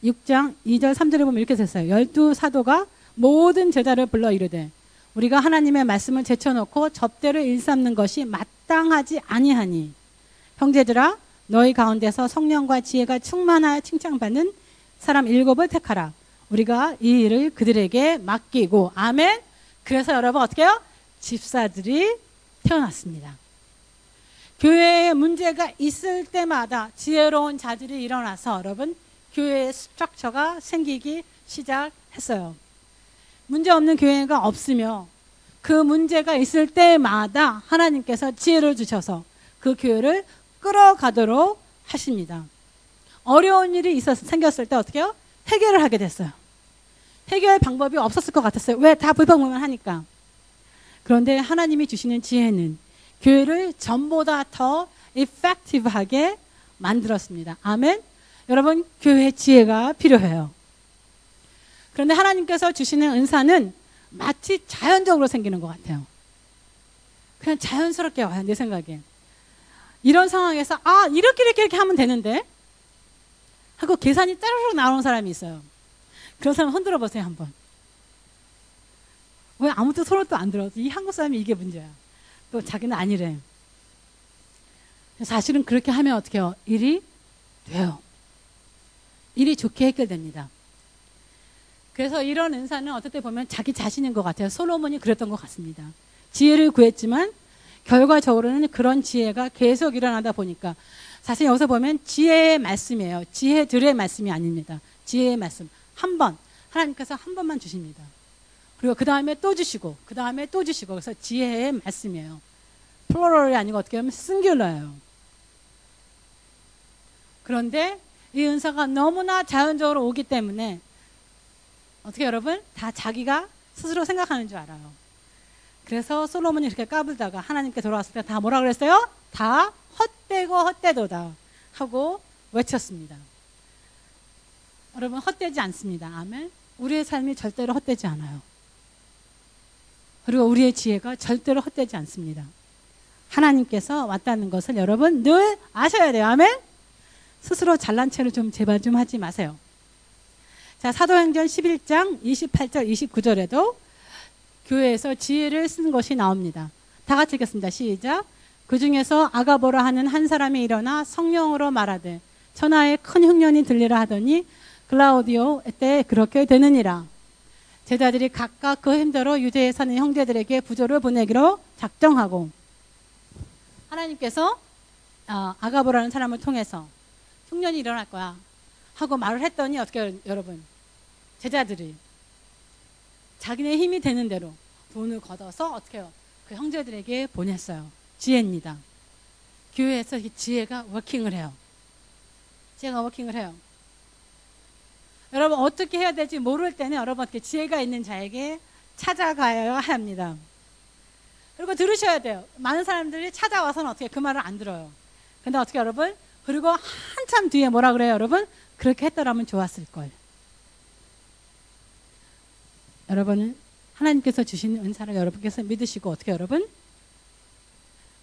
6장 2절 3절을 보면 이렇게 됐어요. 12사도가 모든 제자를 불러 이르되 우리가 하나님의 말씀을 제쳐놓고 접대로 일삼는 것이 마땅하지 아니하니 형제들아 너희 가운데서 성령과 지혜가 충만하여 칭찬받는 사람 7을 택하라. 우리가 이 일을 그들에게 맡기고 아멘. 그래서 여러분 어떻게 해요? 집사들이 태어났습니다. 교회에 문제가 있을 때마다 지혜로운 자들이 일어나서 여러분 교회의 스트럭처가 생기기 시작했어요. 문제 없는 교회가 없으며 그 문제가 있을 때마다 하나님께서 지혜를 주셔서 그 교회를 끌어가도록 하십니다. 어려운 일이 생겼을 때 어떻게 해요? 해결을 하게 됐어요. 해결 방법이 없었을 것 같았어요. 왜? 다 불평만 하니까. 그런데 하나님이 주시는 지혜는 교회를 전보다 더 effective하게 만들었습니다. 아멘. 여러분 교회의 지혜가 필요해요. 그런데 하나님께서 주시는 은사는 마치 자연적으로 생기는 것 같아요. 그냥 자연스럽게 와요. 내 생각에. 이런 상황에서 이렇게 하면 되는데 하고 계산이 따르륵 나오는 사람이 있어요. 그런 사람 흔들어 보세요 한번. 왜 아무도 손을 또 안 들어? 이 한국 사람이 이게 문제야. 또 자기는 아니래. 사실은 그렇게 하면 어떻게 해요? 일이 돼요. 일이 좋게 해결됩니다. 그래서 이런 은사는 어떨 때 보면 자기 자신인 것 같아요. 솔로몬이 그랬던 것 같습니다. 지혜를 구했지만 결과적으로는 그런 지혜가 계속 일어나다 보니까 사실 여기서 보면 지혜의 말씀이에요. 지혜들의 말씀이 아닙니다. 지혜의 말씀. 한 번. 하나님께서 한 번만 주십니다. 그리고 그 다음에 또 주시고 그 다음에 또 주시고 그래서 지혜의 말씀이에요. 플로럴이 아니고 어떻게 하면 싱귤러예요. 그런데 이 은사가 너무나 자연적으로 오기 때문에 어떻게 여러분? 다 자기가 스스로 생각하는 줄 알아요. 그래서 솔로몬이 이렇게 까불다가 하나님께 돌아왔을 때 다 뭐라 그랬어요? 다 헛되고 헛되도다 하고 외쳤습니다. 여러분 헛되지 않습니다. 아멘. 우리의 삶이 절대로 헛되지 않아요. 그리고 우리의 지혜가 절대로 헛되지 않습니다. 하나님께서 왔다는 것을 여러분 늘 아셔야 돼요. 아멘. 스스로 잘난 체를 좀 제발 좀 하지 마세요. 자, 사도행전 11장 28절 29절에도 교회에서 지혜를 쓴 것이 나옵니다. 다 같이 읽겠습니다. 시작. 그 중에서 아가보라 하는 한 사람이 일어나 성령으로 말하되 천하에 큰 흉년이 들리라 하더니 글라우디오 때 그렇게 되느니라. 제자들이 각각 그 힘대로 유대에 사는 형제들에게 부조를 보내기로 작정하고 하나님께서 아가보라는 사람을 통해서 흉년이 일어날 거야 하고 말을 했더니 어떻게 여러분 제자들이 자기네 힘이 되는 대로 돈을 걷어서 어떻게 해요? 그 형제들에게 보냈어요. 지혜입니다. 교회에서 이 지혜가 워킹을 해요. 지혜가 워킹을 해요. 여러분 어떻게 해야 될지 모를 때는 여러분 어떻게 지혜가 있는 자에게 찾아가야 합니다. 그리고 들으셔야 돼요. 많은 사람들이 찾아와서는 어떻게 그 말을 안 들어요. 근데 어떻게 여러분? 그리고 한참 뒤에 뭐라 그래요 여러분? 그렇게 했더라면 좋았을 걸. 여러분은 하나님께서 주신 은사를 여러분께서 믿으시고 어떻게 여러분?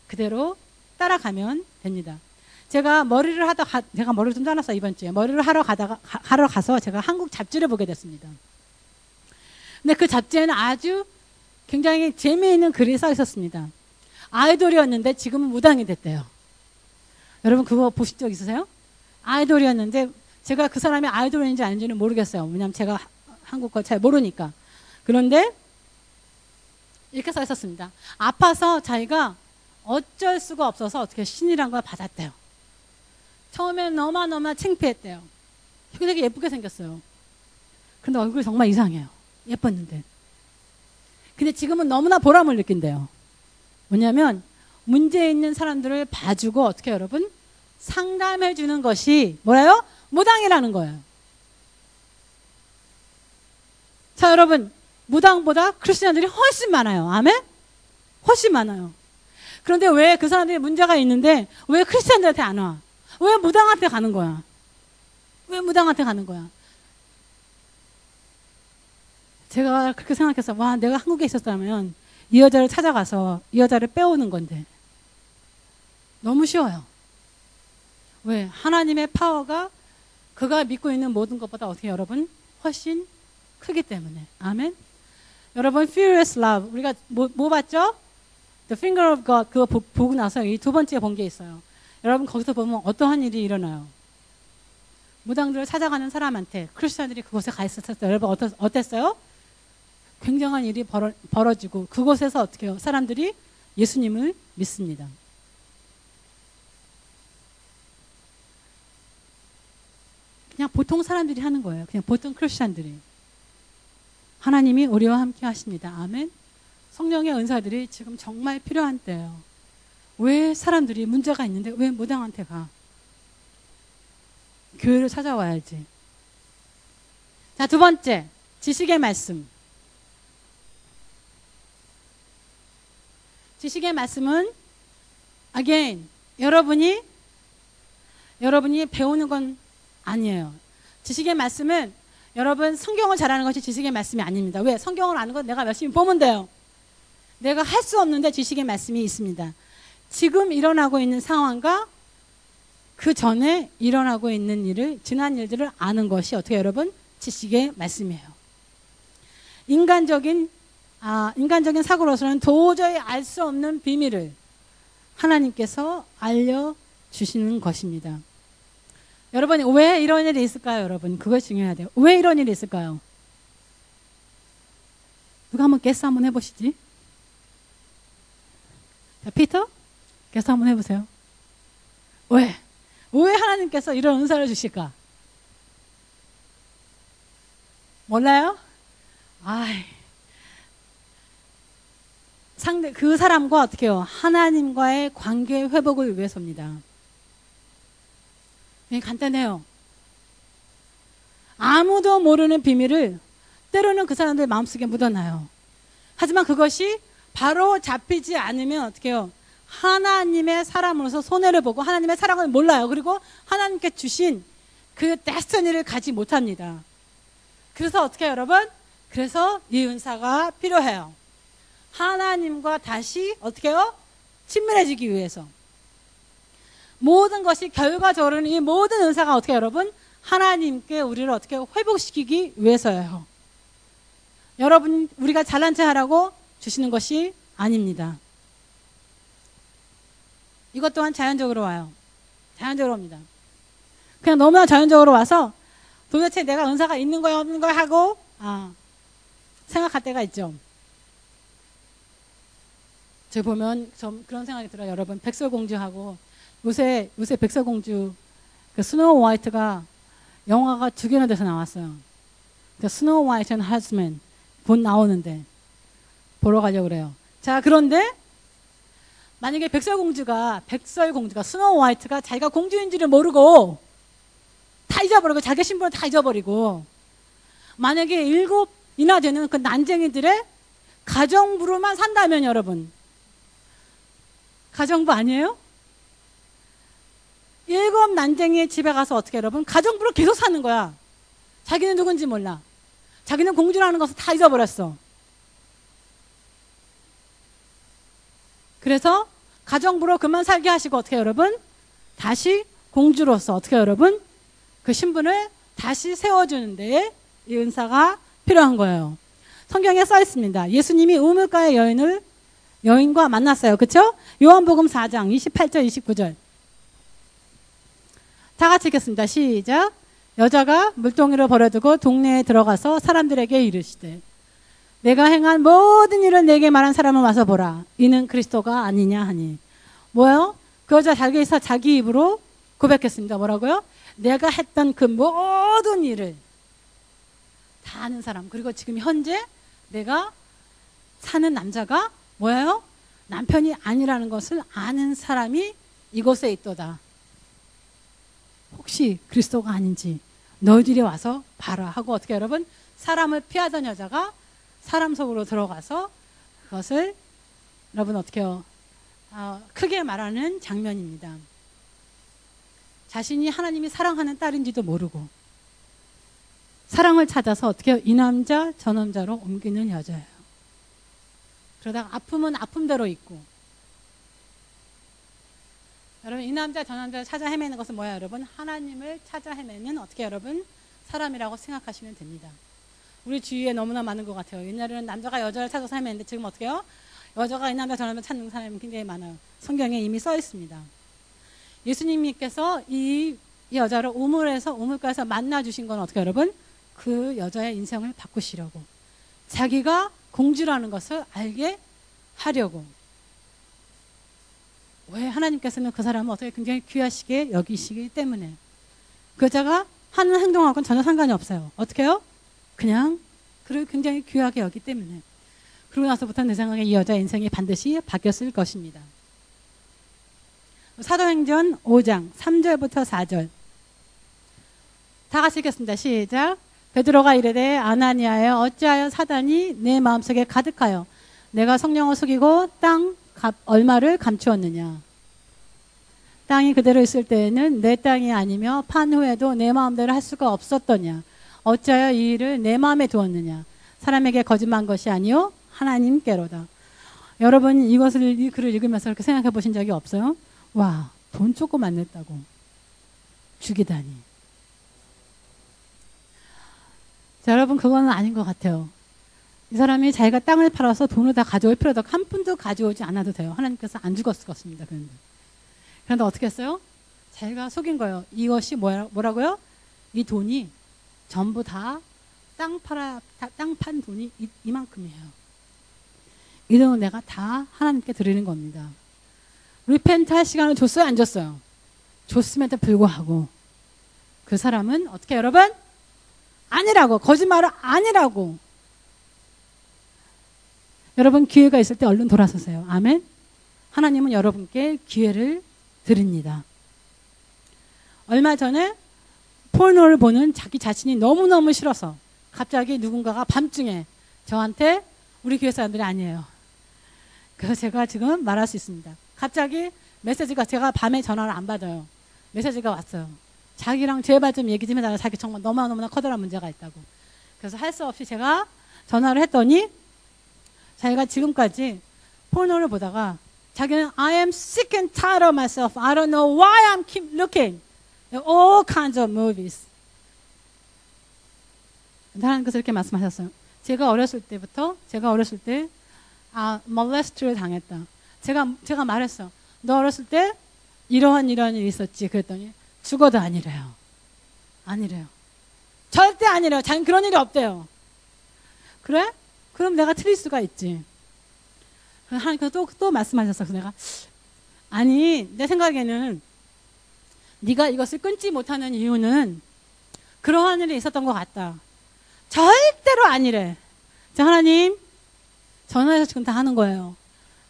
그대로 따라가면 됩니다. 제가 머리를 좀 잘랐어요 이번 주에. 머리를 하러 가서 제가 한국 잡지를 보게 됐습니다. 근데 그 잡지에는 아주 굉장히 재미있는 글이 써 있었습니다. 아이돌이었는데 지금은 무당이 됐대요. 여러분 그거 보신 적 있으세요? 아이돌이었는데 제가 그 사람이 아이돌인지 아닌지는 모르겠어요. 왜냐하면 제가 한국 거 잘 모르니까. 그런데 이렇게 써 있었습니다. 아파서 자기가 어쩔 수가 없어서 어떻게 신이란 걸 받았대요. 처음에는 너무너무 창피했대요. 되게 예쁘게 생겼어요. 근데 얼굴이 정말 이상해요. 예뻤는데. 근데 지금은 너무나 보람을 느낀대요. 뭐냐면 문제 있는 사람들을 봐주고 어떻게 여러분? 상담해 주는 것이 뭐래요? 무당이라는 거예요. 자 여러분 무당보다 크리스천들이 훨씬 많아요. 아멘? 훨씬 많아요. 그런데 왜 그 사람들이 문제가 있는데 왜 크리스천들한테 안 와? 왜 무당한테 가는 거야? 왜 무당한테 가는 거야? 제가 그렇게 생각해서 와 내가 한국에 있었다면 이 여자를 찾아가서 이 여자를 빼오는 건데 너무 쉬워요. 왜? 하나님의 파워가 그가 믿고 있는 모든 것보다 어떻게 여러분? 훨씬 크기 때문에. 아멘? 여러분, Furious Love. 우리가 뭐 봤죠? The Finger of God. 그거 보고 나서 이 두 번째 본 게 있어요. 여러분, 거기서 보면 어떠한 일이 일어나요? 무당들을 찾아가는 사람한테 크리스천들이 그곳에 가 있었어요. 여러분, 어땠어요? 굉장한 일이 벌어지고 그곳에서 어떻게 해요? 사람들이 예수님을 믿습니다. 그냥 보통 사람들이 하는 거예요. 그냥 보통 크리스천들이. 하나님이 우리와 함께 하십니다. 아멘. 성령의 은사들이 지금 정말 필요한 때예요. 왜 사람들이 문제가 있는데 왜 무당한테 가? 교회를 찾아와야지. 자, 두 번째, 지식의 말씀. 지식의 말씀은 again 여러분이 배우는 건 아니에요. 지식의 말씀은 여러분 성경을 잘하는 것이 지식의 말씀이 아닙니다. 왜? 성경을 아는 건 내가 열심히 보면 돼요. 내가 할 수 없는데 지식의 말씀이 있습니다. 지금 일어나고 있는 상황과 그 전에 일어나고 있는 일을, 지난 일들을 아는 것이 어떻게 여러분? 지식의 말씀이에요. 인간적인 사고로서는 도저히 알 수 없는 비밀을 하나님께서 알려주시는 것입니다. 여러분, 왜 이런 일이 있을까요? 여러분, 그거 중요해야 돼요. 왜 이런 일이 있을까요? 누가 한번 게스 한번 해보시지? 자, 피터? 게스 한번 해보세요. 왜 하나님께서 이런 은사를 주실까? 몰라요? 그 사람과 어떻게 해요? 하나님과의 관계 회복을 위해서입니다. 간단해요. 아무도 모르는 비밀을 때로는 그 사람들 마음속에 묻어놔요. 하지만 그것이 바로 잡히지 않으면 어떻게 해요? 하나님의 사람으로서 손해를 보고 하나님의 사랑을 몰라요. 그리고 하나님께 주신 그 데스티니를 가지 못합니다. 그래서 어떻게 해요, 여러분? 그래서 이 은사가 필요해요. 하나님과 다시 어떻게 해요? 친밀해지기 위해서. 모든 것이 결과적으로는 이 모든 은사가 어떻게 해요, 여러분? 하나님께 우리를 어떻게 회복시키기 위해서예요. 여러분, 우리가 잘난 체 하라고 주시는 것이 아닙니다. 이것 또한 자연적으로 와요. 자연적으로 옵니다. 그냥 너무나 자연적으로 와서 도대체 내가 은사가 있는 거야 없는 거야 하고 생각할 때가 있죠. 제가 보면 좀 그런 생각이 들어요. 여러분, 백설공주하고 요새 백설공주 그 스노우 화이트가 영화가 2개나 돼서 나왔어요. 그 스노우 화이트 앤 하스맨 곧 나오는데 보러 가려고 그래요. 자, 그런데 만약에 백설공주가 스노우 화이트가 자기가 공주인지를 모르고 다 잊어버리고 자기 신분을 다 잊어버리고 만약에 7이나 되는 그 난쟁이들의 가정부로만 산다면 여러분, 가정부 아니에요? 7 난쟁이의 집에 가서 어떻게 여러분? 가정부로 계속 사는 거야. 자기는 누군지 몰라. 자기는 공주라는 것을 다 잊어버렸어. 그래서 가정부로 그만 살게 하시고 어떻게 여러분? 다시 공주로서 어떻게 여러분? 그 신분을 다시 세워주는데 이 은사가 필요한 거예요. 성경에 써 있습니다. 예수님이 우물가의 여인과 만났어요. 그렇죠? 요한복음 4장 28절 29절. 다 같이 읽겠습니다. 시작. 여자가 물동이를 버려두고 동네에 들어가서 사람들에게 이르시되 내가 행한 모든 일을 내게 말한 사람을 와서 보라. 이는 그리스도가 아니냐 하니. 뭐요? 그 여자 자기 입으로 고백했습니다. 뭐라고요? 내가 했던 그 모든 일을 다 아는 사람. 그리고 지금 현재 내가 사는 남자가 뭐예요? 남편이 아니라는 것을 아는 사람이 이곳에 있도다. 혹시 그리스도가 아닌지 너희들이 와서 봐라 하고 어떻게 여러분? 사람을 피하던 여자가 사람 속으로 들어가서 그것을 여러분 어떻게 해요? 크게 말하는 장면입니다. 자신이 하나님이 사랑하는 딸인지도 모르고 사랑을 찾아서 어떻게 해요? 이 남자 저 남자로 옮기는 여자예요. 그러다가 아픔은 아픔대로 있고 여러분 이 남자 저 남자를 찾아 헤매는 것은 뭐야 여러분? 하나님을 찾아 헤매는 어떻게 여러분? 사람이라고 생각하시면 됩니다. 우리 주위에 너무나 많은 것 같아요. 옛날에는 남자가 여자를 찾아서 살면했는데 지금 어떻게 해요? 여자가 이 남자 저 남자 찾는 사람이 굉장히 많아요. 성경에 이미 써 있습니다. 예수님께서 이 여자를 우물가에서 만나주신 건 어떻게 여러분? 그 여자의 인생을 바꾸시려고. 자기가 공주라는 것을 알게 하려고. 왜? 하나님께서는 그 사람을 어떻게 굉장히 귀하시게 여기시기 때문에. 그 여자가 하는 행동하고는 전혀 상관이 없어요. 어떻게 해요? 그냥 그를 굉장히 귀하게 여기기 때문에. 그러고 나서부터 내 생각에 이 여자의 인생이 반드시 바뀌었을 것입니다. 사도행전 5장 3절부터 4절 다 같이 읽겠습니다. 시작. 베드로가 이르되 아나니아여 어찌하여 사단이 내 마음속에 가득하여 내가 성령을 속이고 땅 얼마를 감추었느냐. 땅이 그대로 있을 때에는 내 땅이 아니며 판 후에도 내 마음대로 할 수가 없었더냐. 어찌하여 이 일을 내 마음에 두었느냐. 사람에게 거짓말한 것이 아니요 하나님께로다. 여러분 이 글을 읽으면서 그렇게 생각해 보신 적이 없어요? 와, 돈 조금 안 냈다고 죽이다니. 자, 여러분 그거는 아닌 것 같아요. 이 사람이 자기가 땅을 팔아서 돈을 다 가져올 필요도 한 푼도 가져오지 않아도 돼요. 하나님께서 안 죽었을 것입니다. 그런데 어떻게 했어요? 자기가 속인 거예요. 이것이 뭐라고요? 이 돈이 전부 다 땅 판 돈이 이만큼이에요. 이 돈은 내가 다 하나님께 드리는 겁니다. 리펜트 할 시간을 줬어요? 안 줬어요? 줬음에도 불구하고 그 사람은 어떻게 여러분? 아니라고. 거짓말을 아니라고. 여러분 기회가 있을 때 얼른 돌아서세요. 아멘. 하나님은 여러분께 기회를 드립니다. 얼마 전에 포르노를 보는 자기 자신이 너무너무 싫어서 갑자기 누군가가 밤중에 저한테 우리 교회 사람들이 아니에요. 그래서 제가 지금 말할 수 있습니다. 갑자기 메시지가 제가 밤에 전화를 안 받아요. 메시지가 왔어요. 자기랑 제발 좀 얘기 좀 해달라. 자기 정말 너무나 커다란 문제가 있다고. 그래서 할 수 없이 제가 전화를 했더니 자기가 지금까지 포르노를 보다가 자기는 I am sick and tired of myself. I don't know why I'm keep looking at all kinds of movies. 하나님께서 이렇게 말씀하셨어요. 제가 어렸을 때 molest를 당했다. 제가 말했어. 너 어렸을 때 이러한 일이 있었지. 그랬더니 죽어도 아니래요. 아니래요. 절대 아니래요. 자기는 그런 일이 없대요. 그래? 그럼 내가 틀릴 수가 있지. 하나님께서 또 말씀하셨어. 그래서 내가 아니 내 생각에는 네가 이것을 끊지 못하는 이유는 그러한 일이 있었던 것 같다. 절대로 아니래. 자, 하나님 전화해서 지금 다 하는 거예요.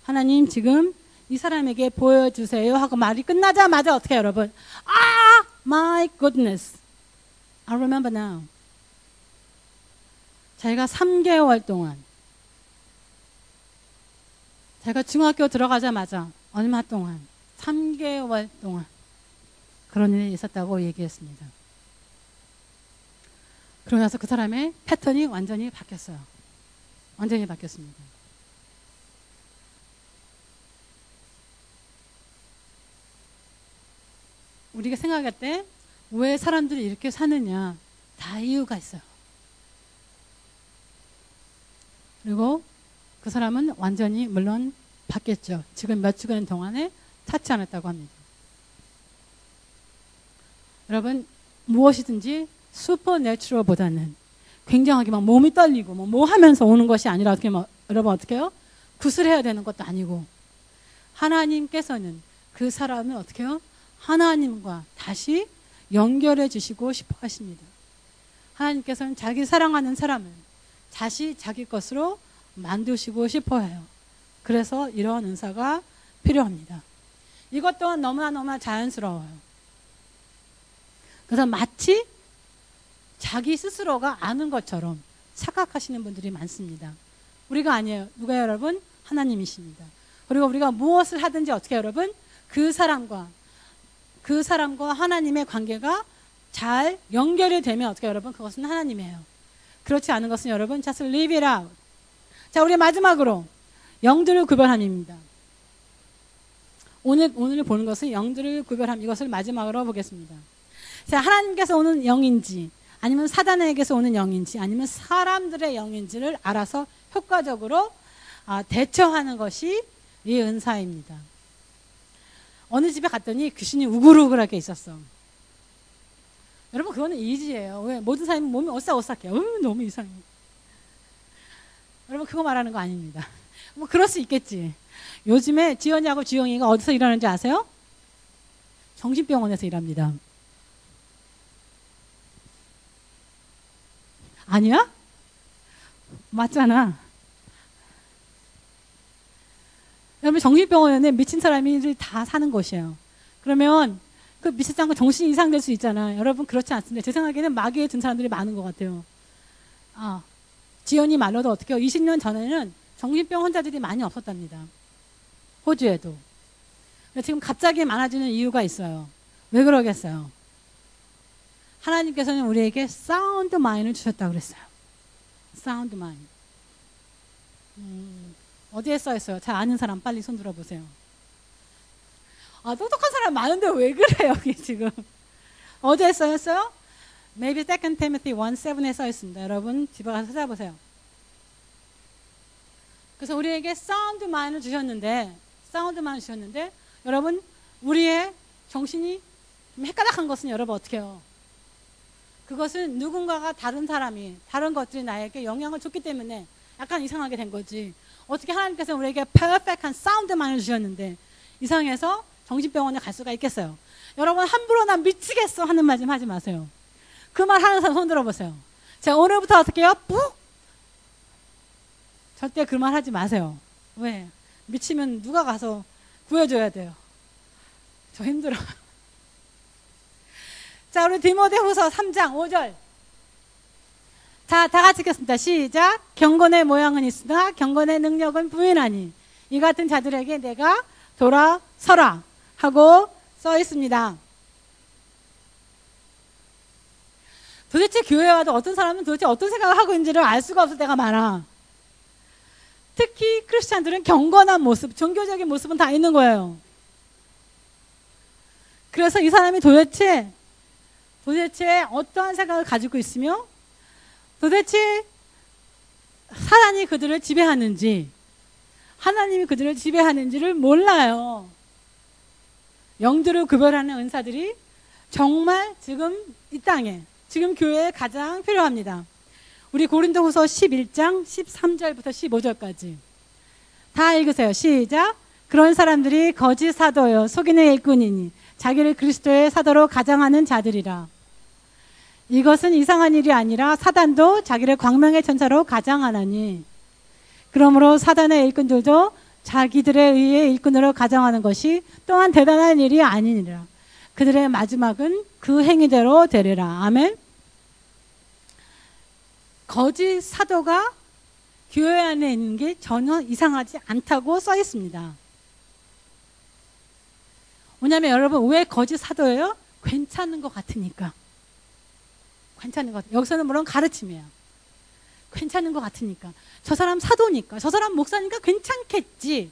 하나님 지금 이 사람에게 보여주세요 하고 말이 끝나자마자 어떻게 해요, 여러분? 아, my goodness. I remember now. 자기가 3개월 동안 자기가 중학교 들어가자마자 얼마 동안 3개월 동안 그런 일이 있었다고 얘기했습니다. 그러고 나서 그 사람의 패턴이 완전히 바뀌었어요. 완전히 바뀌었습니다. 우리가 생각할 때 왜 사람들이 이렇게 사느냐 다 이유가 있어요. 그리고 그 사람은 완전히 물론 바뀌었죠. 지금 몇 주간 동안에 찾지 않았다고 합니다. 여러분 무엇이든지 슈퍼내추럴보다는 굉장하게 막 몸이 떨리고 뭐 하면서 오는 것이 아니라 어떻게 여러분 어떻게 해요? 구슬해야 되는 것도 아니고 하나님께서는 그 사람을 어떻게 해요? 하나님과 다시 연결해 주시고 싶어 하십니다. 하나님께서는 자기 사랑하는 사람을 다시 자기 것으로 만드시고 싶어 해요. 그래서 이러한 은사가 필요합니다. 이것 또한 너무나 자연스러워요. 그래서 마치 자기 스스로가 아는 것처럼 착각하시는 분들이 많습니다. 우리가 아니에요. 누가 여러분? 하나님이십니다. 그리고 우리가 무엇을 하든지 어떻게 여러분? 그 사람과 하나님의 관계가 잘 연결이 되면 어떻게 여러분? 그것은 하나님이에요. 그렇지 않은 것은 여러분 just leave it out. 자, 우리 마지막으로 영들을 구별함입니다. 오늘 보는 것은 영들을 구별함. 이것을 마지막으로 보겠습니다. 자, 하나님께서 오는 영인지 아니면 사단에게서 오는 영인지 아니면 사람들의 영인지를 알아서 효과적으로 대처하는 것이 이 은사입니다. 어느 집에 갔더니 귀신이 우글우글하게 있었어. 여러분 그거는 이지예요. 왜? 모든 사람이 몸이 오싹오싹해요. 너무 이상해. 여러분 그거 말하는 거 아닙니다. 뭐 그럴 수 있겠지. 요즘에 지연이하고 주영이가 어디서 일하는지 아세요? 정신병원에서 일합니다. 아니야? 맞잖아. 여러분 정신병원에는 미친 사람이 다 사는 곳이에요. 그러면 그 미치지 않고 정신이 이상될 수 있잖아요. 여러분 그렇지 않습니다. 제 생각에는 마귀에 든 사람들이 많은 것 같아요. 지연이 말로도 어떻게 해요? 20년 전에는 정신병 환자들이 많이 없었답니다. 호주에도. 지금 갑자기 많아지는 이유가 있어요. 왜 그러겠어요? 하나님께서는 우리에게 사운드 마인드를 주셨다고 그랬어요. 사운드 마인드. 어디에 써있어요? 잘 아는 사람 빨리 손 들어보세요. 똑똑한 사람 많은데 왜 그래 여기 지금. 어디에 써있어요? Maybe 2 Timothy 1:7에 써있습니다. 여러분 집에 가서 찾아보세요. 그래서 우리에게 사운드 마인드를 주셨는데 여러분 우리의 정신이 좀 헷가닥한 것은 여러분 어떻게 해요? 그것은 누군가가 다른 사람이 다른 것들이 나에게 영향을 줬기 때문에 약간 이상하게 된 거지. 어떻게 하나님께서 우리에게 퍼펙트한 사운드 마인드를 주셨는데 이상해서 정신병원에 갈 수가 있겠어요? 여러분 함부로 나 미치겠어 하는 말 좀 하지 마세요. 그 말 하는 사람 손 들어보세요. 자 오늘부터 어떻게 해요? 푹! 절대 그 말 하지 마세요. 왜? 미치면 누가 가서 구해줘야 돼요. 저 힘들어. 자 우리 디모데후서 3장 5절. 자 다 같이 읽겠습니다. 시작. 경건의 모양은 있으나 경건의 능력은 부인하니 이 같은 자들에게 내가 돌아서라 하고 써 있습니다. 도대체 교회 와도 어떤 사람은 도대체 어떤 생각을 하고 있는지를 알 수가 없을 때가 많아. 특히 크리스찬들은 경건한 모습, 종교적인 모습은 다 있는 거예요. 그래서 이 사람이 도대체 어떠한 생각을 가지고 있으며 도대체 사단이 그들을 지배하는지 하나님이 그들을 지배하는지를 몰라요. 영들을 구별하는 은사들이 정말 지금 이 땅에 지금 교회에 가장 필요합니다. 우리 고린도후서 11장 13절부터 15절까지 다 읽으세요. 시작. 그런 사람들이 거짓 사도요 속이는 일꾼이니 자기를 그리스도의 사도로 가장하는 자들이라. 이것은 이상한 일이 아니라 사단도 자기를 광명의 천사로 가장하나니 그러므로 사단의 일꾼들도 자기들에 의해 일꾼으로 가장하는 것이 또한 대단한 일이 아니니라. 그들의 마지막은 그 행위대로 되리라. 아멘. 거짓 사도가 교회 안에 있는 게 전혀 이상하지 않다고 써 있습니다. 왜냐하면 여러분 왜 거짓 사도예요? 괜찮은 것 같으니까. 괜찮은 것 같아요. 여기서는 물론 가르침이에요. 괜찮은 것 같으니까. 저 사람 사도니까, 저 사람 목사니까 괜찮겠지.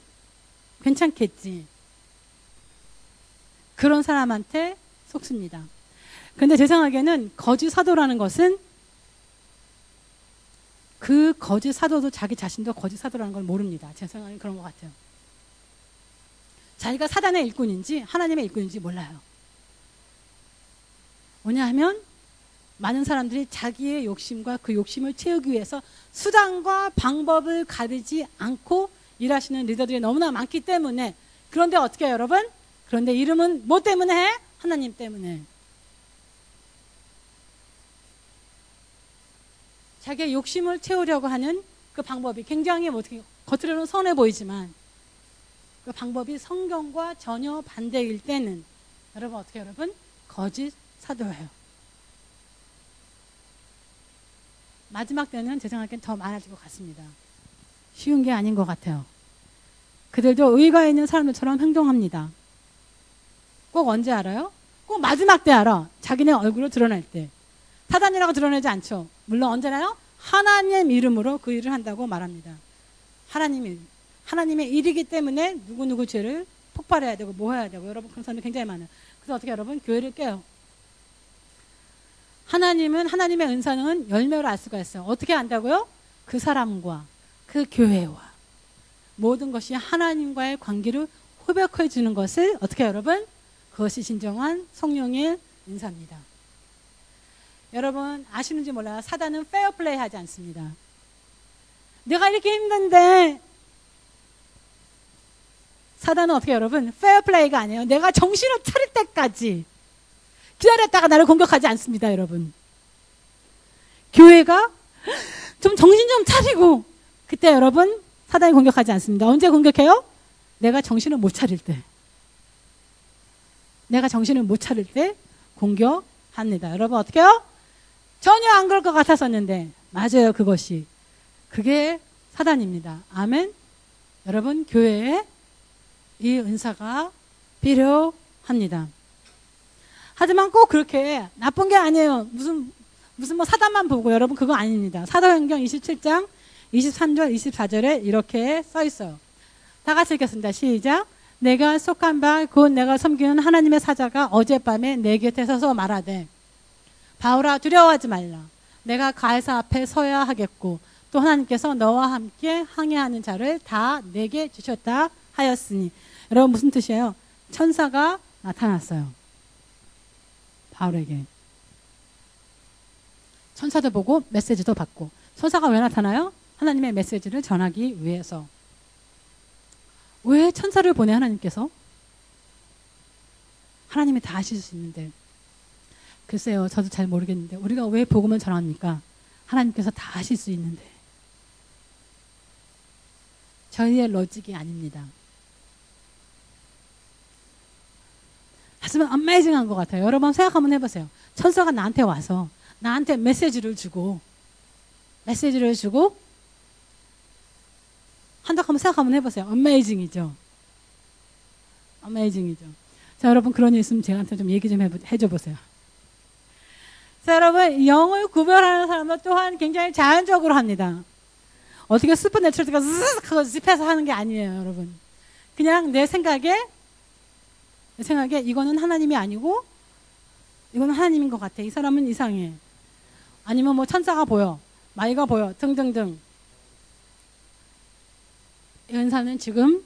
그런 사람한테 속습니다. 그런데 제 생각에는 거짓 사도라는 것은 그 거짓 사도도 자기 자신도 거짓 사도라는 걸 모릅니다. 제 생각엔 그런 것 같아요. 자기가 사단의 일꾼인지 하나님의 일꾼인지 몰라요. 왜냐하면 많은 사람들이 자기의 욕심과 그 욕심을 채우기 위해서 수단과 방법을 가리지 않고 일하시는 리더들이 너무나 많기 때문에. 그런데 어떻게 해요, 여러분? 그런데 이름은 뭐 때문에 해? 하나님 때문에. 자기의 욕심을 채우려고 하는 그 방법이 굉장히 어떻게 겉으로는 선해 보이지만 그 방법이 성경과 전혀 반대일 때는 여러분 어떻게 여러분? 거짓 사도예요. 마지막 때는 제 생각엔 더 많아질 것 같습니다. 쉬운 게 아닌 것 같아요. 그들도 의가 있는 사람들처럼 행동합니다. 꼭 언제 알아요? 꼭 마지막 때 알아. 자기네 얼굴을 드러낼 때. 사단이라고 드러내지 않죠. 물론 언제나요? 하나님의 이름으로 그 일을 한다고 말합니다. 하나님의 일이기 때문에 누구누구 죄를 폭발해야 되고 뭐 해야 되고 여러분 그런 사람들 굉장히 많아요. 그래서 어떻게 여러분 교회를 깨요. 하나님의 은사는 열매로 알 수가 있어요. 어떻게 안다고요? 그 사람과 그 교회와 모든 것이 하나님과의 관계를 회복해 주는 것을 어떻게 여러분? 그것이 진정한 성령의 은사입니다. 여러분 아시는지 몰라요. 사단은 페어플레이 하지 않습니다. 내가 이렇게 힘든데 사단은 어떻게 여러분? 페어플레이가 아니에요. 내가 정신을 차릴 때까지 기다렸다가 나를 공격하지 않습니다. 여러분. 교회가 좀 정신 좀 차리고 그때 여러분 사단이 공격하지 않습니다. 언제 공격해요? 내가 정신을 못 차릴 때. 내가 정신을 못 차릴 때 공격합니다. 여러분 어떻게 해요? 전혀 안 그럴 것 같았었는데 맞아요. 그게 사단입니다. 아멘. 여러분 교회에 이 은사가 필요합니다. 하지만 꼭 그렇게 나쁜 게 아니에요. 무슨 뭐 사단만 보고 여러분 그거 아닙니다. 사도행전 27장 23절 24절에 이렇게 써 있어요. 다 같이 읽겠습니다. 시작. 내가 속한 바 곧 내가 섬기는 하나님의 사자가 어젯밤에 내 곁에 서서 말하되 바울아 두려워하지 말라. 내가 가이사 앞에 서야 하겠고 또 하나님께서 너와 함께 항해하는 자를 다 내게 주셨다 하였으니. 여러분 무슨 뜻이에요? 천사가 나타났어요. 바울에게. 천사도 보고 메시지도 받고. 천사가 왜 나타나요? 하나님의 메시지를 전하기 위해서. 왜 천사를 보내 하나님께서? 하나님이 다 하실 수 있는데. 글쎄요, 저도 잘 모르겠는데 우리가 왜 복음을 전합니까? 하나님께서 다 하실 수 있는데. 저희의 로직이 아닙니다. 하지만 어메이징한 것 같아요. 여러분 생각 한번 해보세요. 천사가 나한테 와서 나한테 메시지를 주고 한다고 한번 생각 한번 해보세요. 어메이징이죠. 자, 여러분 그런 일 있으면 저한테 좀 얘기 좀 해줘 보세요. 자, 여러분 영을 구별하는 사람은 또한 굉장히 자연적으로 합니다. 어떻게 슈퍼내추럴가 쓱 하고 짚해서 하는 게 아니에요, 여러분. 그냥 내 생각에 이거는 하나님이 아니고 이거는 하나님인 것 같아. 이 사람은 이상해. 아니면 뭐 천사가 보여, 마이가 보여 등등등. 이 은사는 지금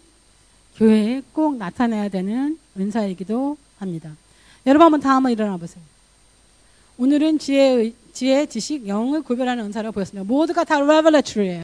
교회에 꼭 나타내야 되는 은사이기도 합니다. 여러분 한번 일어나 보세요. 오늘은 지혜, 지식, 영을 구별하는 은사를 보였습니다. 모두가 다 레벨레츄리예요.